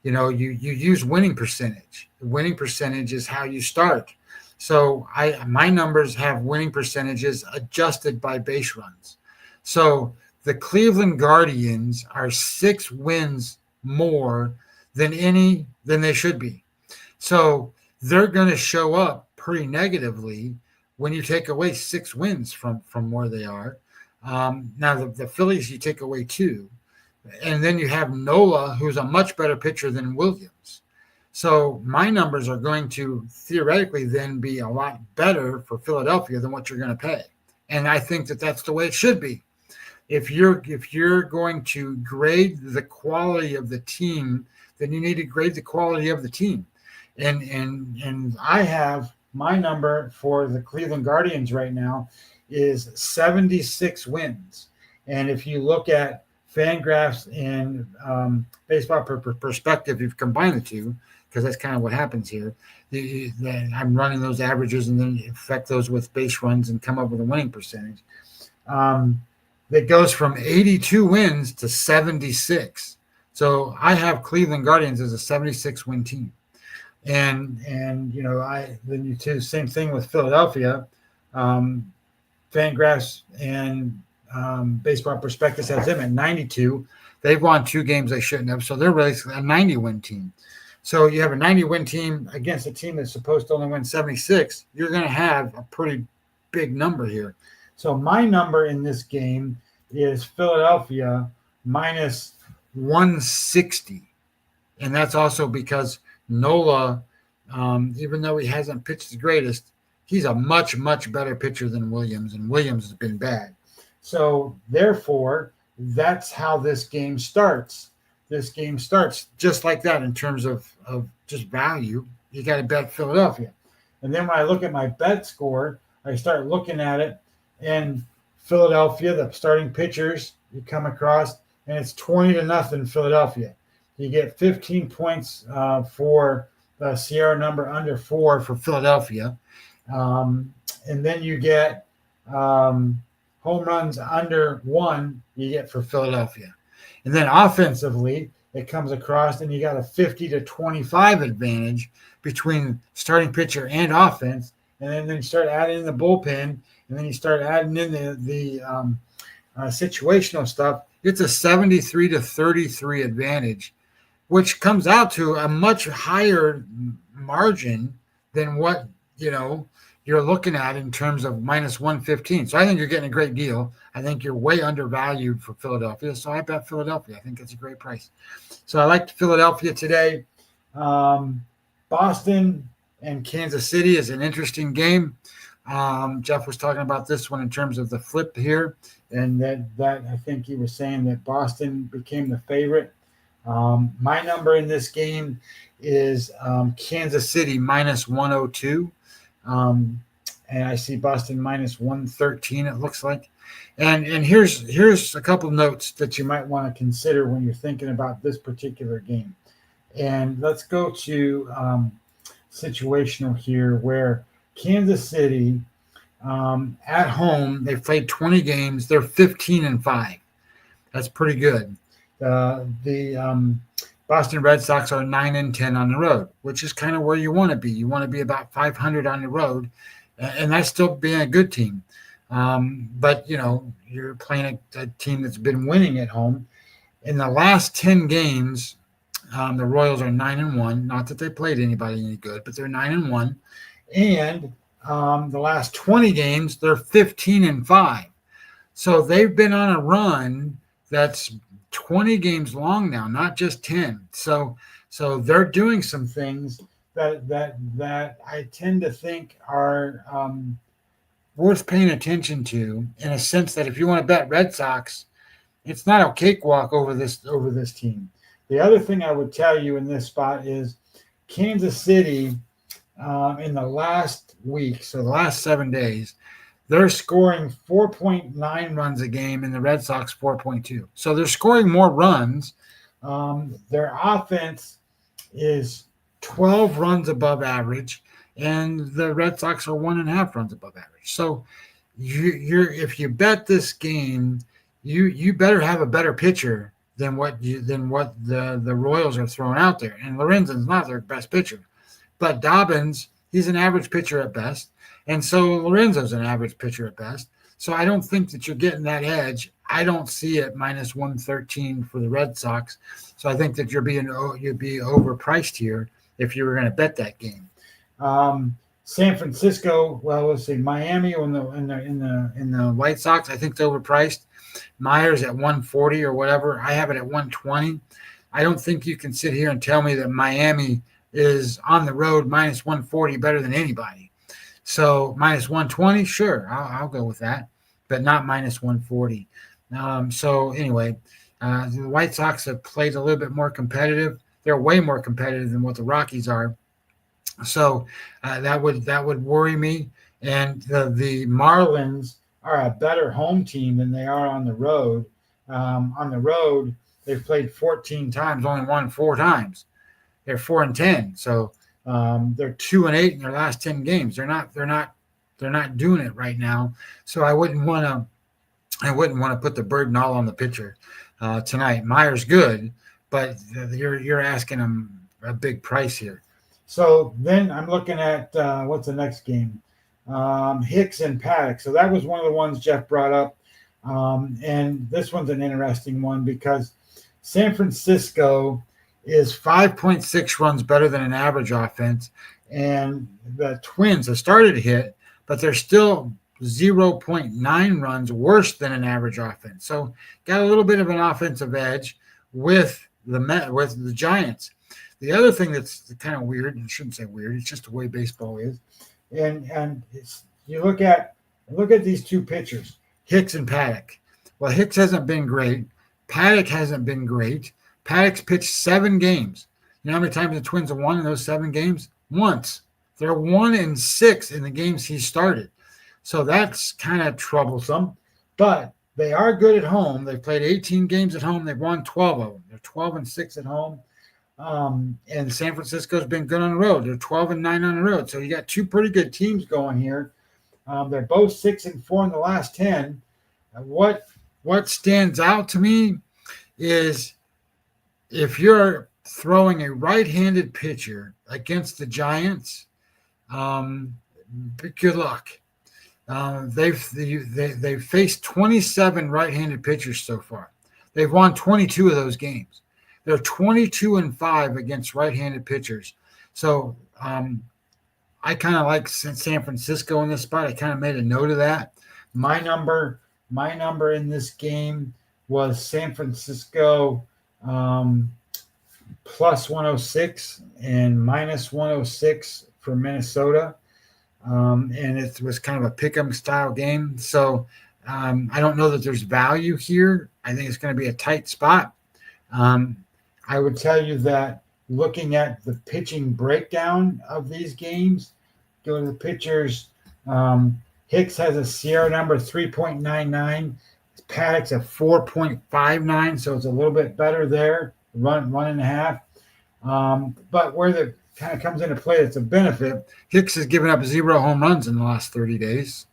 you use winning percentage. The winning percentage is how you start. So my numbers have winning percentages adjusted by base runs. So the Cleveland Guardians are 6 wins more than they should be. So they're going to show up pretty negatively when you take away 6 wins from where they are. Now the Phillies, you take away 2. And then you have Nola, who's a much better pitcher than Williams. So my numbers are going to theoretically then be a lot better for Philadelphia than what you're going to pay. And I think that that's the way it should be. If you're going to grade the quality of the team, then you need to grade the quality of the team. And I have my number for the Cleveland Guardians right now is 76 wins. And if you look at Fangraphs and Baseball Perspective, you've combined the two because that's kind of what happens here. I'm running those averages and then affect those with base runs and come up with a winning percentage. That goes from 82 wins to 76. So I have Cleveland Guardians as a 76 win team. And then you do the same thing with Philadelphia. Fangraphs and Baseball Prospectus has them at 92. They've won 2 games they shouldn't have, so they're really a 90-win team. So you have a 90-win team against a team that's supposed to only win 76. You're going to have a pretty big number here. So my number in this game is Philadelphia minus 160, and that's also because Nola, even though he hasn't pitched the greatest, he's a much, much better pitcher than Williams, and Williams has been bad. So, therefore, that's how this game starts. This game starts just like that in terms of just value. You got to bet Philadelphia. And then when I look at my bet score, I start looking at it, and Philadelphia, the starting pitchers, you come across, and it's 20-0 Philadelphia. You get 15 points for the Sierra number under 4 for Philadelphia. And then you get home runs under 1 you get for Philadelphia. And then offensively, it comes across and you got a 50-25 advantage between starting pitcher and offense. And then you start adding in the bullpen, and then you start adding in the situational stuff. It's a 73-33 advantage, which comes out to a much higher margin than what, you're looking at in terms of minus 115. So I think you're getting a great deal. I think you're way undervalued for Philadelphia. So I bet Philadelphia. I think that's a great price. So I liked Philadelphia today. Boston and Kansas City is an interesting game. Jeff was talking about this one in terms of the flip here. And that I think he was saying that Boston became the favorite. My number in this game is Kansas City minus 102. And I see Boston minus 113, it looks like. And here's a couple notes that you might want to consider when you're thinking about this particular game. And let's go to situational here where Kansas City at home, they've played 20 games. They're 15-5. That's pretty good. The Boston Red Sox are 9-10 on the road, which is kind of where you want to be. You want to be about 500 on the road, and that's still being a good team. But you're playing a team that's been winning at home. In the last 10 games, the Royals are 9-1. Not that they played anybody any good, but they're 9-1. And the last 20 games, they're 15-5. So they've been on a run that's 20 games long now, not just 10. So they're doing some things that I tend to think are worth paying attention to, in a sense that if you want to bet Red Sox, it's not a cakewalk over this team. The other thing I would tell you in this spot is Kansas City in the last week, so the last 7 days, they're scoring 4.9 runs a game, and the Red Sox 4.2. So they're scoring more runs. Their offense is 12 runs above average, and the Red Sox are 1.5 runs above average. So if you bet this game, you better have a better pitcher than what the Royals are throwing out there. And Lorenzen's not their best pitcher, but Dobbins, he's an average pitcher at best. And so Lorenzo's an average pitcher at best. So I don't think that you're getting that edge. I don't see it minus 113 for the Red Sox. So I think that you'd be overpriced here if you were going to bet that game. San Francisco, well, let's see, Miami in the White Sox, I think they're overpriced. Myers at 140 or whatever. I have it at 120. I don't think you can sit here and tell me that Miami is on the road minus 140 better than anybody. So minus 120, sure, I'll go with that, but not minus 140. So anyway, the White Sox have played a little bit more competitive. They're way more competitive than what the Rockies are. So that would worry me. And the Marlins are a better home team than they are on the road. On the road, they've played 14 times, only won 4 times. They're 4-10. So they're 2-8 in their last 10 games. They're not doing it right now. So I wouldn't want to put the burden all on the pitcher tonight. Myers good, but you're asking him a big price here. So then I'm looking at what's the next game? Hicks and Paddock. So that was one of the ones Jeff brought up. And this one's an interesting one because San Francisco is 5.6 runs better than an average offense. And the Twins have started to hit, but they're still 0.9 runs worse than an average offense. So got a little bit of an offensive edge with the Giants. The other thing that's kind of weird, and I shouldn't say weird, it's just the way baseball is. And you look at these two pitchers, Hicks and Paddock. Well, Hicks hasn't been great. Paddock hasn't been great. Paddock's pitched 7 games. You know how many times the Twins have won in those 7 games? Once. They're 1-6 in the games he started. So that's kind of troublesome. But they are good at home. They've played 18 games at home. They've won 12 of them. They're 12-6 at home. And San Francisco's been good on the road. They're 12-9 on the road. So you got 2 pretty good teams going here. They're both 6-4 in the last 10. What stands out to me is if you're throwing a right-handed pitcher against the Giants, good luck. They've faced 27 right-handed pitchers so far. They've won 22 of those games. They're 22-5 against right-handed pitchers. So I kind of like San Francisco in this spot. I kind of made a note of that. My number in this game was San Francisco plus 106 and minus 106 for Minnesota. And it was kind of a pick-em style game. So I don't know that there's value here. I think it's going to be a tight spot. I would tell you that looking at the pitching breakdown of these games, go to the pitchers. Hicks has a Sierra number 3.99. Paddock's a 4.59, so it's a little bit better there, 1.5. But where the kind of comes into play that's a benefit. Hicks has given up 0 home runs in the last 30 days,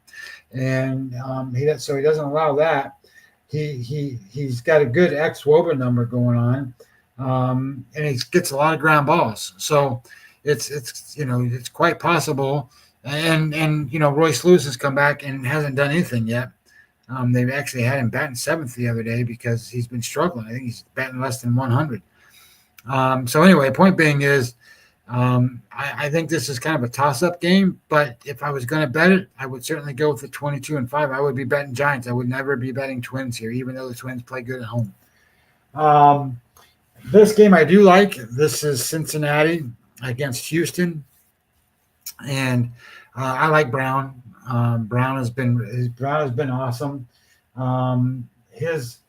and he doesn't allow that. He's got a good xWOBA number going on, and he gets a lot of ground balls. So it's quite possible. And Royce Lewis has come back and hasn't done anything yet. They've actually had him batting 7th the other day because he's been struggling. I think he's batting less than 100. So anyway, point being is, I think this is kind of a toss-up game, but if I was going to bet it, I would certainly go with the 22-5. I would be betting Giants. I would never be betting Twins here, even though the Twins play good at home. This game I do like. This is Cincinnati against Houston, and I like Brown. Brown has been awesome. His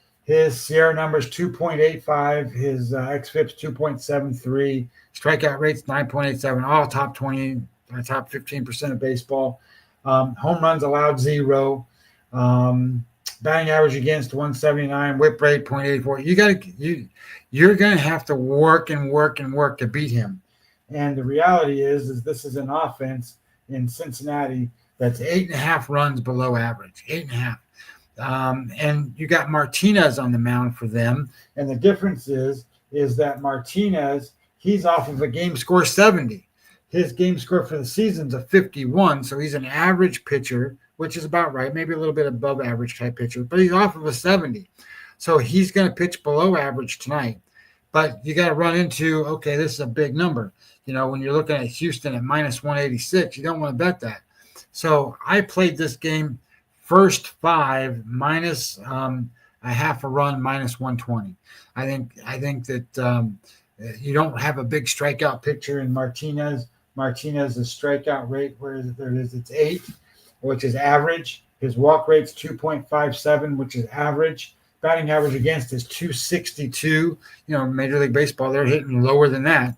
Sierra number is 2.85. His xFIP's 2.73. Strikeout rate's 9.87. All top 20, top 15% of baseball. Home runs allowed 0. Batting average against 179. Whip rate 0.84. You're going to have to work to beat him. And the reality is this is an offense in Cincinnati that's 8.5 runs below average. 8.5. And you got Martinez on the mound for them. And the difference is that Martinez, he's off of a game score 70. His game score for the season's a 51. So he's an average pitcher, which is about right, maybe a little bit above average type pitcher, but he's off of a 70. So he's going to pitch below average tonight. But you got to run into, okay, this is a big number. When you're looking at Houston at minus 186, you don't want to bet that. So I played this game first 5 minus a half a run minus 120. I think that you don't have a big strikeout picture in Martinez. Martinez's strikeout rate, where is it? There it is. It's 8, which is average. His walk rate's 2.57, which is average. Batting average against is 262. Major League Baseball, they're hitting lower than that.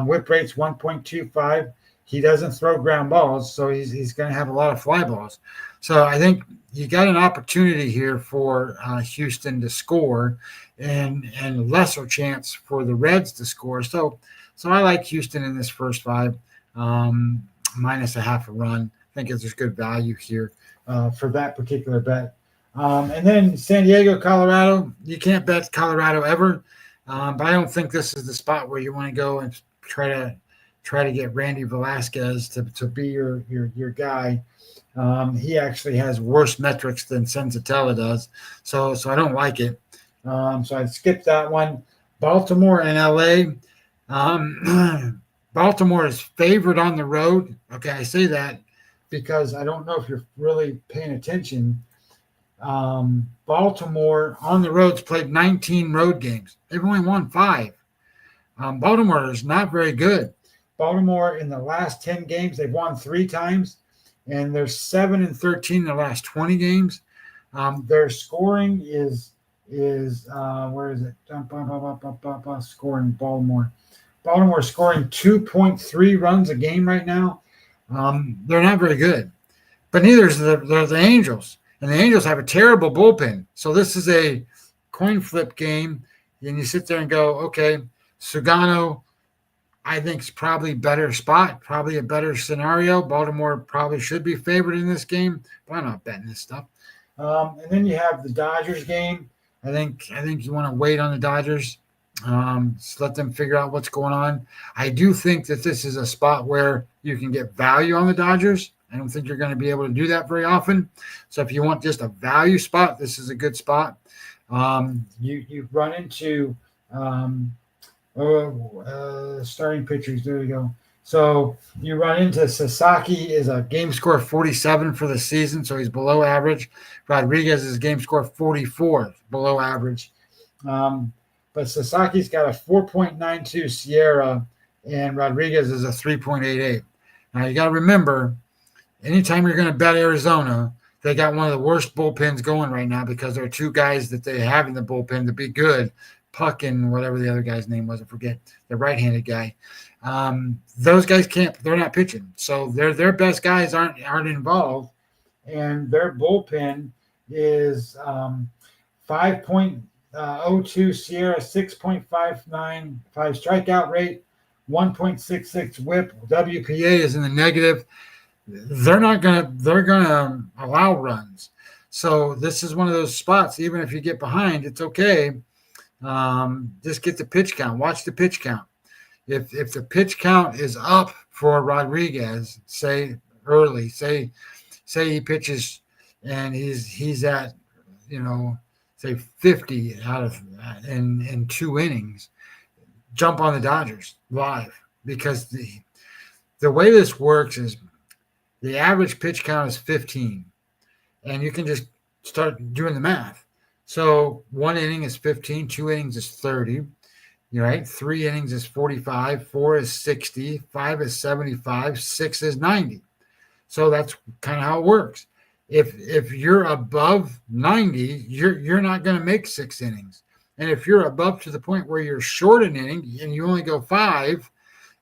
Whip rate's 1.25. He doesn't throw ground balls, so he's going to have a lot of fly balls. So I think you got an opportunity here for Houston to score, and lesser chance for the Reds to score. So I like Houston in this first 5, minus a half a run. I think there's good value here for that particular bet. And then San Diego, Colorado. You can't bet Colorado ever, but I don't think this is the spot where you want to go and try to get Randy Velasquez to be your guy. He actually has worse metrics than Senzatella does, so I don't like it. So I skipped that one. Baltimore and LA. Baltimore is favored on the road. Okay, I say that because I don't know if you're really paying attention. Baltimore on the road's played 19 road games. They've only won 5. Baltimore is not very good. Baltimore in the last 10 games, they've won 3 times, and they're 7-13 in the last 20 games. Their scoring is where is it? Scoring Baltimore. Baltimore scoring 2.3 runs a game right now. They're not very good, but neither is the Angels. And the Angels have a terrible bullpen. So this is a coin flip game. And you sit there and go, okay, Sugano, I think is probably better spot, probably a better scenario. Baltimore probably should be favored in this game, but I'm not betting this stuff. And then you have the Dodgers game. I think you want to wait on the Dodgers. Just let them figure out what's going on. I do think that this is a spot where you can get value on the Dodgers. I don't think you're going to be able to do that very often. So if you want just a value spot, this is a good spot. You run into starting pitchers. There you go. So you run into Sasaki is a game score 47 for the season, so he's below average. Rodriguez is game score 44, below average. But Sasaki's got a 4.92 Sierra, and Rodriguez is a 3.88. Now you got to remember, anytime you're going to bet Arizona, they got one of the worst bullpens going right now because there are 2 guys that they have in the bullpen to be good. Puck and whatever the other guy's name was, I forget, the right-handed guy. Those guys they're not pitching. So their best guys aren't involved. And their bullpen is 5.02 Sierra, 6.595 strikeout rate, 1.66 WHIP. WPA is in the negative. They're gonna allow runs. So this is one of those spots. Even if you get behind, it's okay. Just get the pitch count. Watch the pitch count. If the pitch count is up for Rodriguez, say early, say he pitches and he's at, say 50 out of in 2 innings, jump on the Dodgers live, because the way this works is the average pitch count is 15, and you can just start doing the math. So 1 inning is 15, 2 innings is 30. Right? 3 innings is 45, 4 is 60, 5 is 75, 6 is 90. So that's kind of how it works. If you're above 90, you're not going to make 6 innings. And if you're above to the point where you're short an inning and you only go 5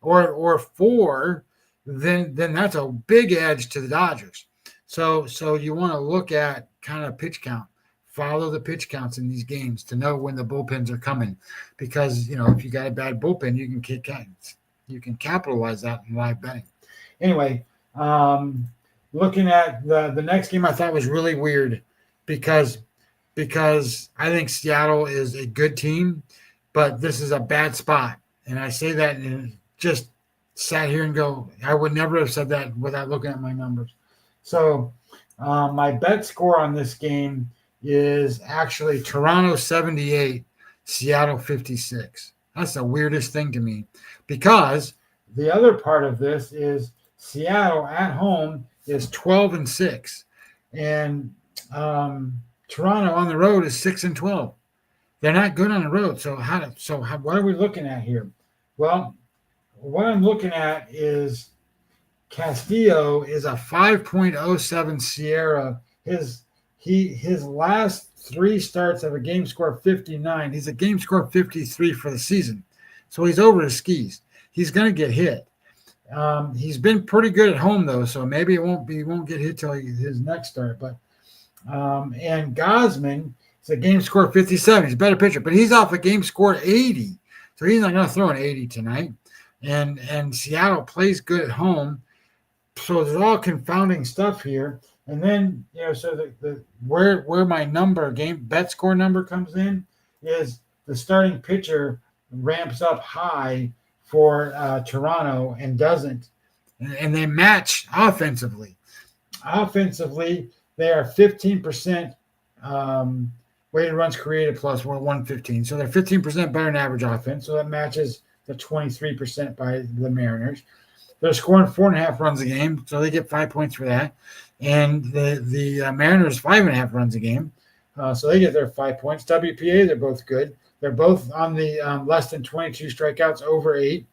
or 4, then that's a big edge to the Dodgers. So you want to look at kind of pitch count. Follow the pitch counts in these games to know when the bullpens are coming, because if you got a bad bullpen, you can capitalize that in live betting. Anyway, looking at the next game, I thought was really weird because I think Seattle is a good team, but this is a bad spot, and I say that and just sat here and go, I would never have said that without looking at my numbers. So my bet score on this game is actually Toronto 78, Seattle 56. That's the weirdest thing to me, because the other part of this is Seattle at home is 12-6, and Toronto on the road is 6-12. They're not good on the road. So what are we looking at here? Well, what I'm looking at is Castillo is a 5.07 Sierra. His last 3 starts have a game score of 59. He's a game score of 53 for the season. So he's over his skis. He's going to get hit. He's been pretty good at home, though, so maybe he won't get hit till his next start. But and Gosman is a game score of 57. He's a better pitcher, but he's off a game score 80. So he's not going to throw an 80 tonight. And Seattle plays good at home. So there's all confounding stuff here. And then, so the where my game bet score number comes in is the starting pitcher ramps up high for Toronto and doesn't. And they match offensively. Offensively, they are 15% weighted runs created plus 115. So they're 15% better than average offense. So that matches the 23% by the Mariners. They're scoring 4.5 runs a game, so they get 5 points for that. And the Mariners 5.5 runs a game, so they get their 5 points. WPA, they're both good. They're both on the less than 22 strikeouts, over 8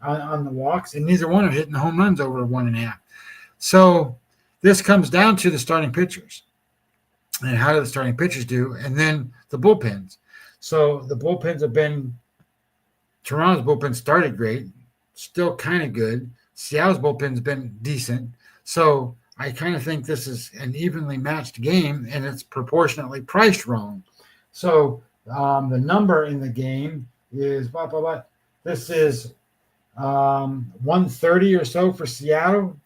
on the walks, and neither one are hitting the home runs over 1.5. So this comes down to the starting pitchers and how do the starting pitchers do, and then the bullpens. So the bullpens have been – Toronto's bullpen started great, still kind of good. Seattle's bullpen's been decent. So I kind of think this is an evenly matched game, and it's proportionately priced wrong. So the number in the game is this is 130 or so for Seattle.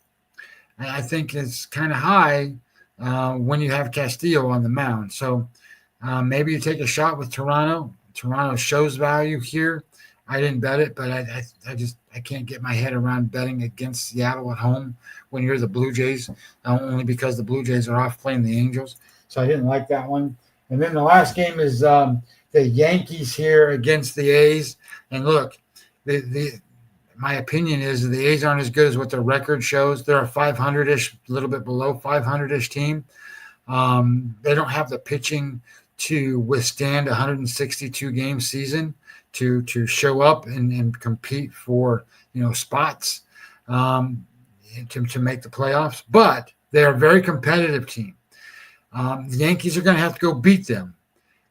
I think it's kind of high when you have Castillo on the mound. So maybe you take a shot with Toronto. Toronto shows value here. I didn't bet it, but I can't get my head around betting against Seattle at home when you're the Blue Jays, only because the Blue Jays are off playing the Angels. So I didn't like that one. And then the last game is the Yankees here against the A's. And look, my opinion is the A's aren't as good as what their record shows. They're a 500-ish, a little bit below 500-ish team. They don't have the pitching to withstand a 162-game season to show up and compete for spots to make the playoffs. But they are a very competitive team. The Yankees are going to have to go beat them.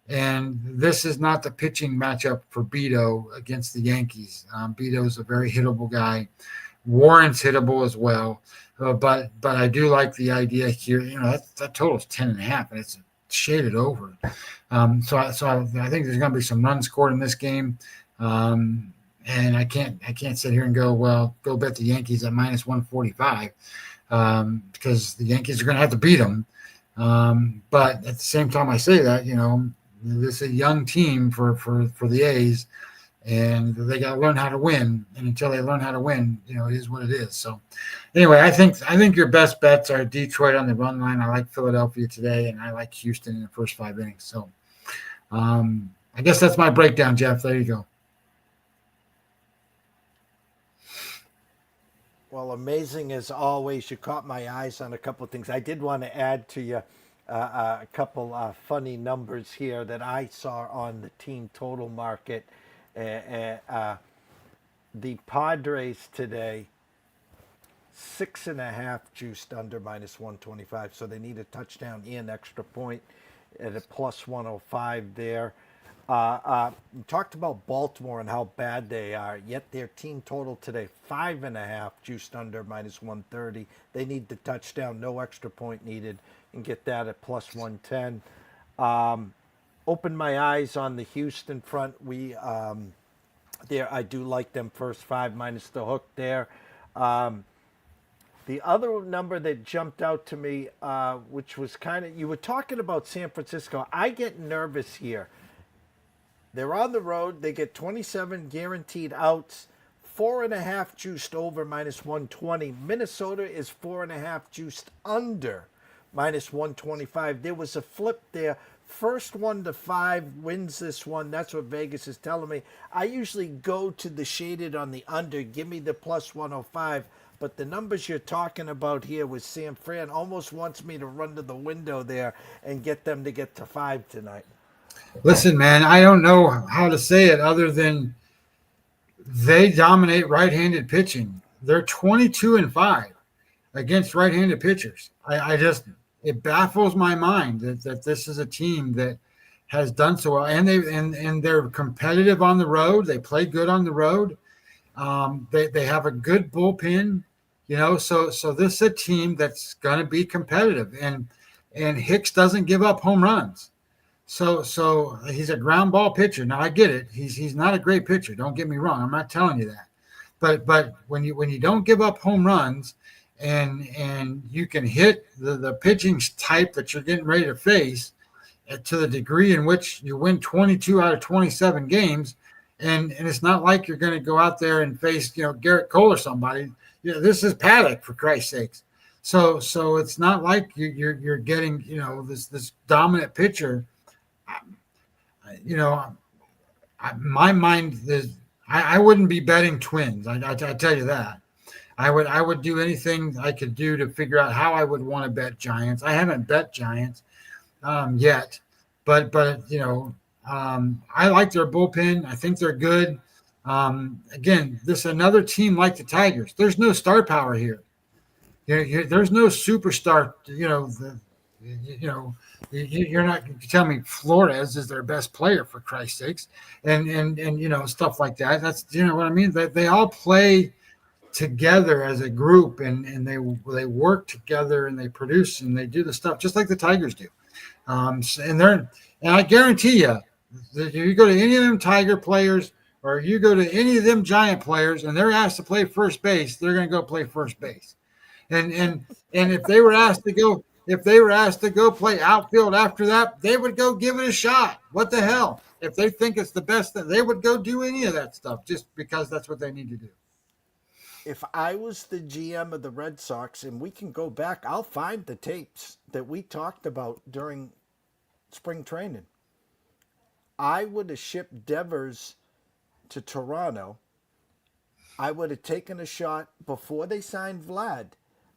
And this is not the pitching matchup for Beto against the Yankees. Beto is a very hittable guy. Warren's hittable as well. But I do like the idea here. That total is 10.5, and it's shaded over. So I think there's going to be some runs scored in this game. And And I can't sit here and go, well, go bet the Yankees at minus 145 because the Yankees are going to have to beat them. But at the same time, I say that, this is a young team for the A's, and they got to learn how to win. And until they learn how to win, it is what it is. So anyway, I think your best bets are Detroit on the run line. I like Philadelphia today, and I like Houston in the first 5 innings. So I guess that's my breakdown, Jeff. There you go. Well, amazing as always. You caught my eyes on a couple of things. I did want to add to you a couple funny numbers here that I saw on the team total market. The Padres today, 6.5 juiced under minus 125. So they need a touchdown and extra point at a plus 105 there. We talked about Baltimore and how bad they are, yet their team total today, 5.5 juiced under minus 130. They need the touchdown, no extra point needed, and get that at plus 110. Opened my eyes on the Houston front. I do like them first 5 minus the hook there. The other number that jumped out to me, which was you were talking about San Francisco. I get nervous here. They're on the road. They get 27 guaranteed outs, 4.5 juiced over minus 120. Minnesota is 4.5 juiced under minus 125. There was a flip there. First 1 to 5 wins this one. That's what Vegas is telling me. I usually go to the shaded on the under. Give me the plus 105. But the numbers you're talking about here with San Fran almost wants me to run to the window there and get them to get to 5 tonight. Listen, man, I don't know how to say it other than they dominate right-handed pitching. They're 22-5 against right-handed pitchers. It baffles my mind that this is a team that has done so well, and they're competitive on the road. They play good on the road. They have a good bullpen, so this is a team that's going to be competitive, and Hicks doesn't give up home runs. So he's a ground ball pitcher. Now I get it. He's not a great pitcher. Don't get me wrong. I'm not telling you that. But when you don't give up home runs and you can hit the pitching type that you're getting ready to face to the degree in which you win 22 out of 27 games, and it's not like you're going to go out there and face Garrett Cole or somebody. This is Paddock, for Christ's sakes. So it's not like you're getting this dominant pitcher. My mind is I wouldn't be betting Twins. I tell you that. I would do anything I could do to figure out how I would want to bet Giants. I haven't bet Giants yet, but I like their bullpen. I think they're good. Again, this is another team like the Tigers. There's no star power here. There's no superstar. You're not going to tell me Flores is their best player, for Christ's sakes, and stuff like that. That's what I mean. They all play together as a group, and they work together, and they produce, and they do the stuff just like the Tigers do. And I guarantee you that if you go to any of them Tiger players or you go to any of them Giant players and they're asked to play first base, they're going to go play first base. And if they were asked to go play outfield after that, they would go give it a shot. What the hell? If they think it's the best thing, they would go do any of that stuff just because that's what they need to do. If I was the GM of the Red Sox, and we can go back, I'll find the tapes that we talked about during spring training. I would have shipped Devers to Toronto. I would have taken a shot before they signed Vlad.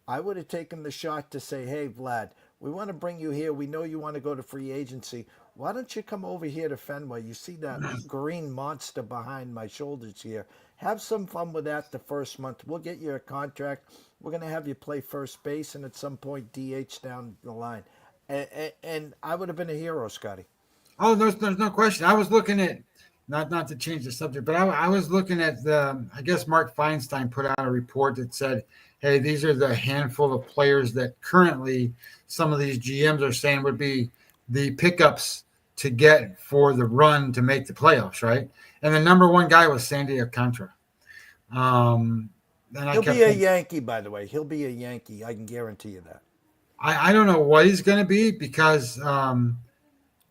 I would have taken the shot to say, hey, Vlad, we want to bring you here. We know you want to go to free agency. Why don't you come over here to Fenway? You see that green monster behind my shoulders here. Have some fun with that the first month. We'll get you a contract. We're going to have you play first base and at some point DH down the line. And I would have been a hero, Scotty. Oh, there's no question. I was looking at, not to change the subject, but I was looking at I guess Mark Feinstein put out a report that said, hey, these are the handful of players that currently some of these GMs are saying would be the pickups to get for the run to make the playoffs, right? And the number one guy was Sandy Alcantara. And He'll be a Yankee, by the way. He'll be a Yankee. I can guarantee you that. I don't know what he's going to be because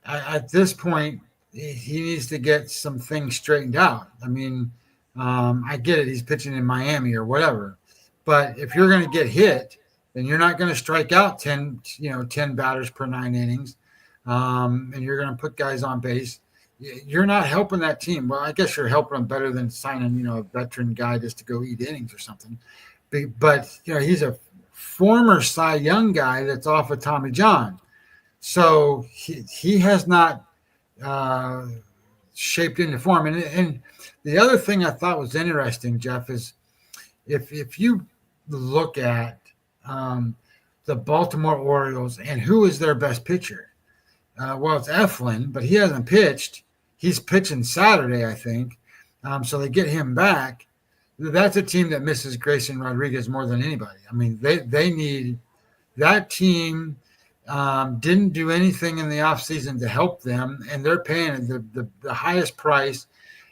at this point, he needs to get some things straightened out. I mean, I get it. He's pitching in Miami or whatever. But if you're going to get hit, then you're not going to strike out 10 batters per 9 innings. And you're going to put guys on base. You're not helping that team. Well, I guess you're helping them better than signing, a veteran guy just to go eat innings or something. But he's a former Cy Young guy that's off of Tommy John. So he has not shaped into form. And the other thing I thought was interesting, Jeff, is if you look at the Baltimore Orioles and who is their best pitcher, well, it's Eflin, but he hasn't pitched. He's pitching Saturday, I think. So they get him back. That's a team that misses Grayson Rodriguez more than anybody. I mean, they need that team. Didn't do anything in the offseason to help them, and they're paying the highest price.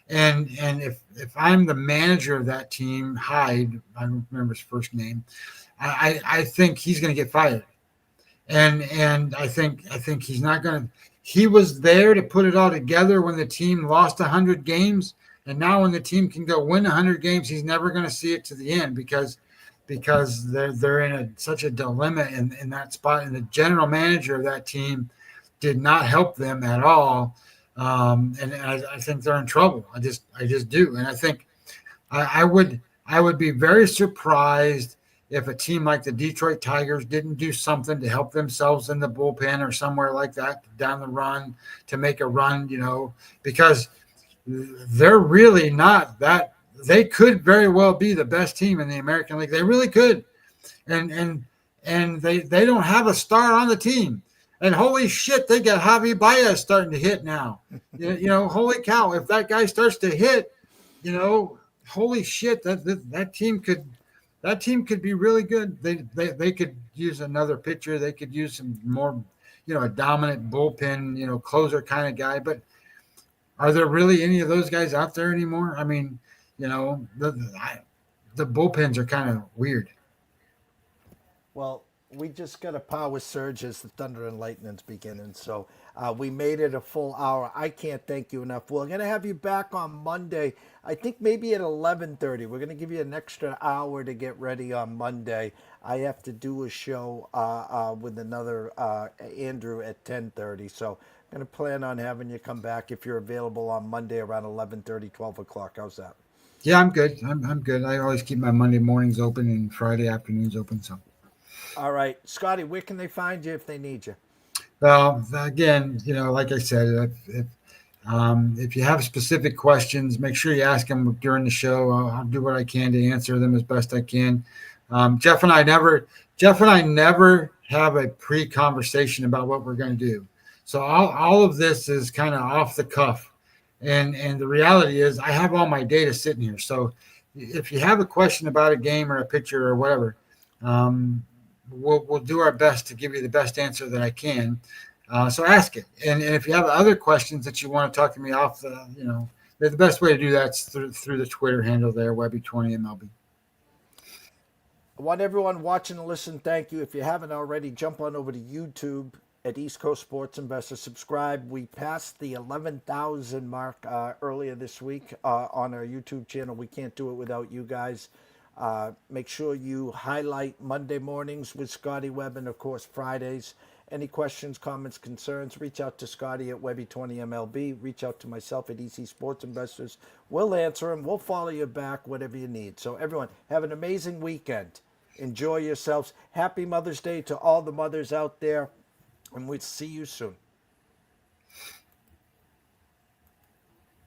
And if I'm the manager of that team, Hyde, I don't remember his first name, I think he's going to get fired. And I think he's not going to. He was there to put it all together when the team lost 100 games, and now when the team can go win 100 games, he's never going to see it to the end because they're in such a dilemma in that spot. And the general manager of that team did not help them at all, and I think they're in trouble. I just do, and I think I would be very surprised if a team like the Detroit Tigers didn't do something to help themselves in the bullpen or somewhere like that down the run to make a run, because they're really not that. They could very well be the best team in the American League. They really could. And they don't have a star on the team. And holy shit, they got Javi Baez starting to hit now. Holy cow, if that guy starts to hit, holy shit, that team could be really good. They could use another pitcher. They could use some more, a dominant bullpen, closer kind of guy. But are there really any of those guys out there anymore? I mean, the bullpens are kind of weird. Well, we just got a power surge as the Thunder and Lightning's beginning. So we made it a full hour. I can't thank you enough. We're going to have you back on Monday. I think maybe at 11:30. We're going to give you an extra hour to get ready on Monday. I have to do a show with another Andrew at 10:30. So I'm going to plan on having you come back if you're available on Monday around 11:30, 12 o'clock. How's that? Yeah, I'm good. I'm good. I always keep my Monday mornings open and Friday afternoons open. So. All right, Scotty, where can they find you if they need you? Well, again, like I said, if you have specific questions, make sure you ask them during the show. I'll do what I can to answer them as best I can. Jeff and I never have a pre-conversation about what we're going to do. So all of this is kind of off the cuff. And the reality is I have all my data sitting here. So if you have a question about a game or a picture or whatever, we'll do our best to give you the best answer that I can. So ask it. And if you have other questions that you want to talk to me off, the best way to do that's through the Twitter handle there, Webby20MLB. I want everyone watching and listening, thank you. If you haven't already, jump on over to YouTube at East Coast Sports Investor. Subscribe. We passed the 11,000 mark earlier this week on our YouTube channel. We can't do it without you guys. Make sure you highlight Monday mornings with Scotty Webb and, of course, Fridays. Any questions, comments, concerns, reach out to Scotty at Webby20MLB. Reach out to myself at EC Sports Investors. We'll answer them. We'll follow you back, whatever you need. So, everyone, have an amazing weekend. Enjoy yourselves. Happy Mother's Day to all the mothers out there. And we'll see you soon.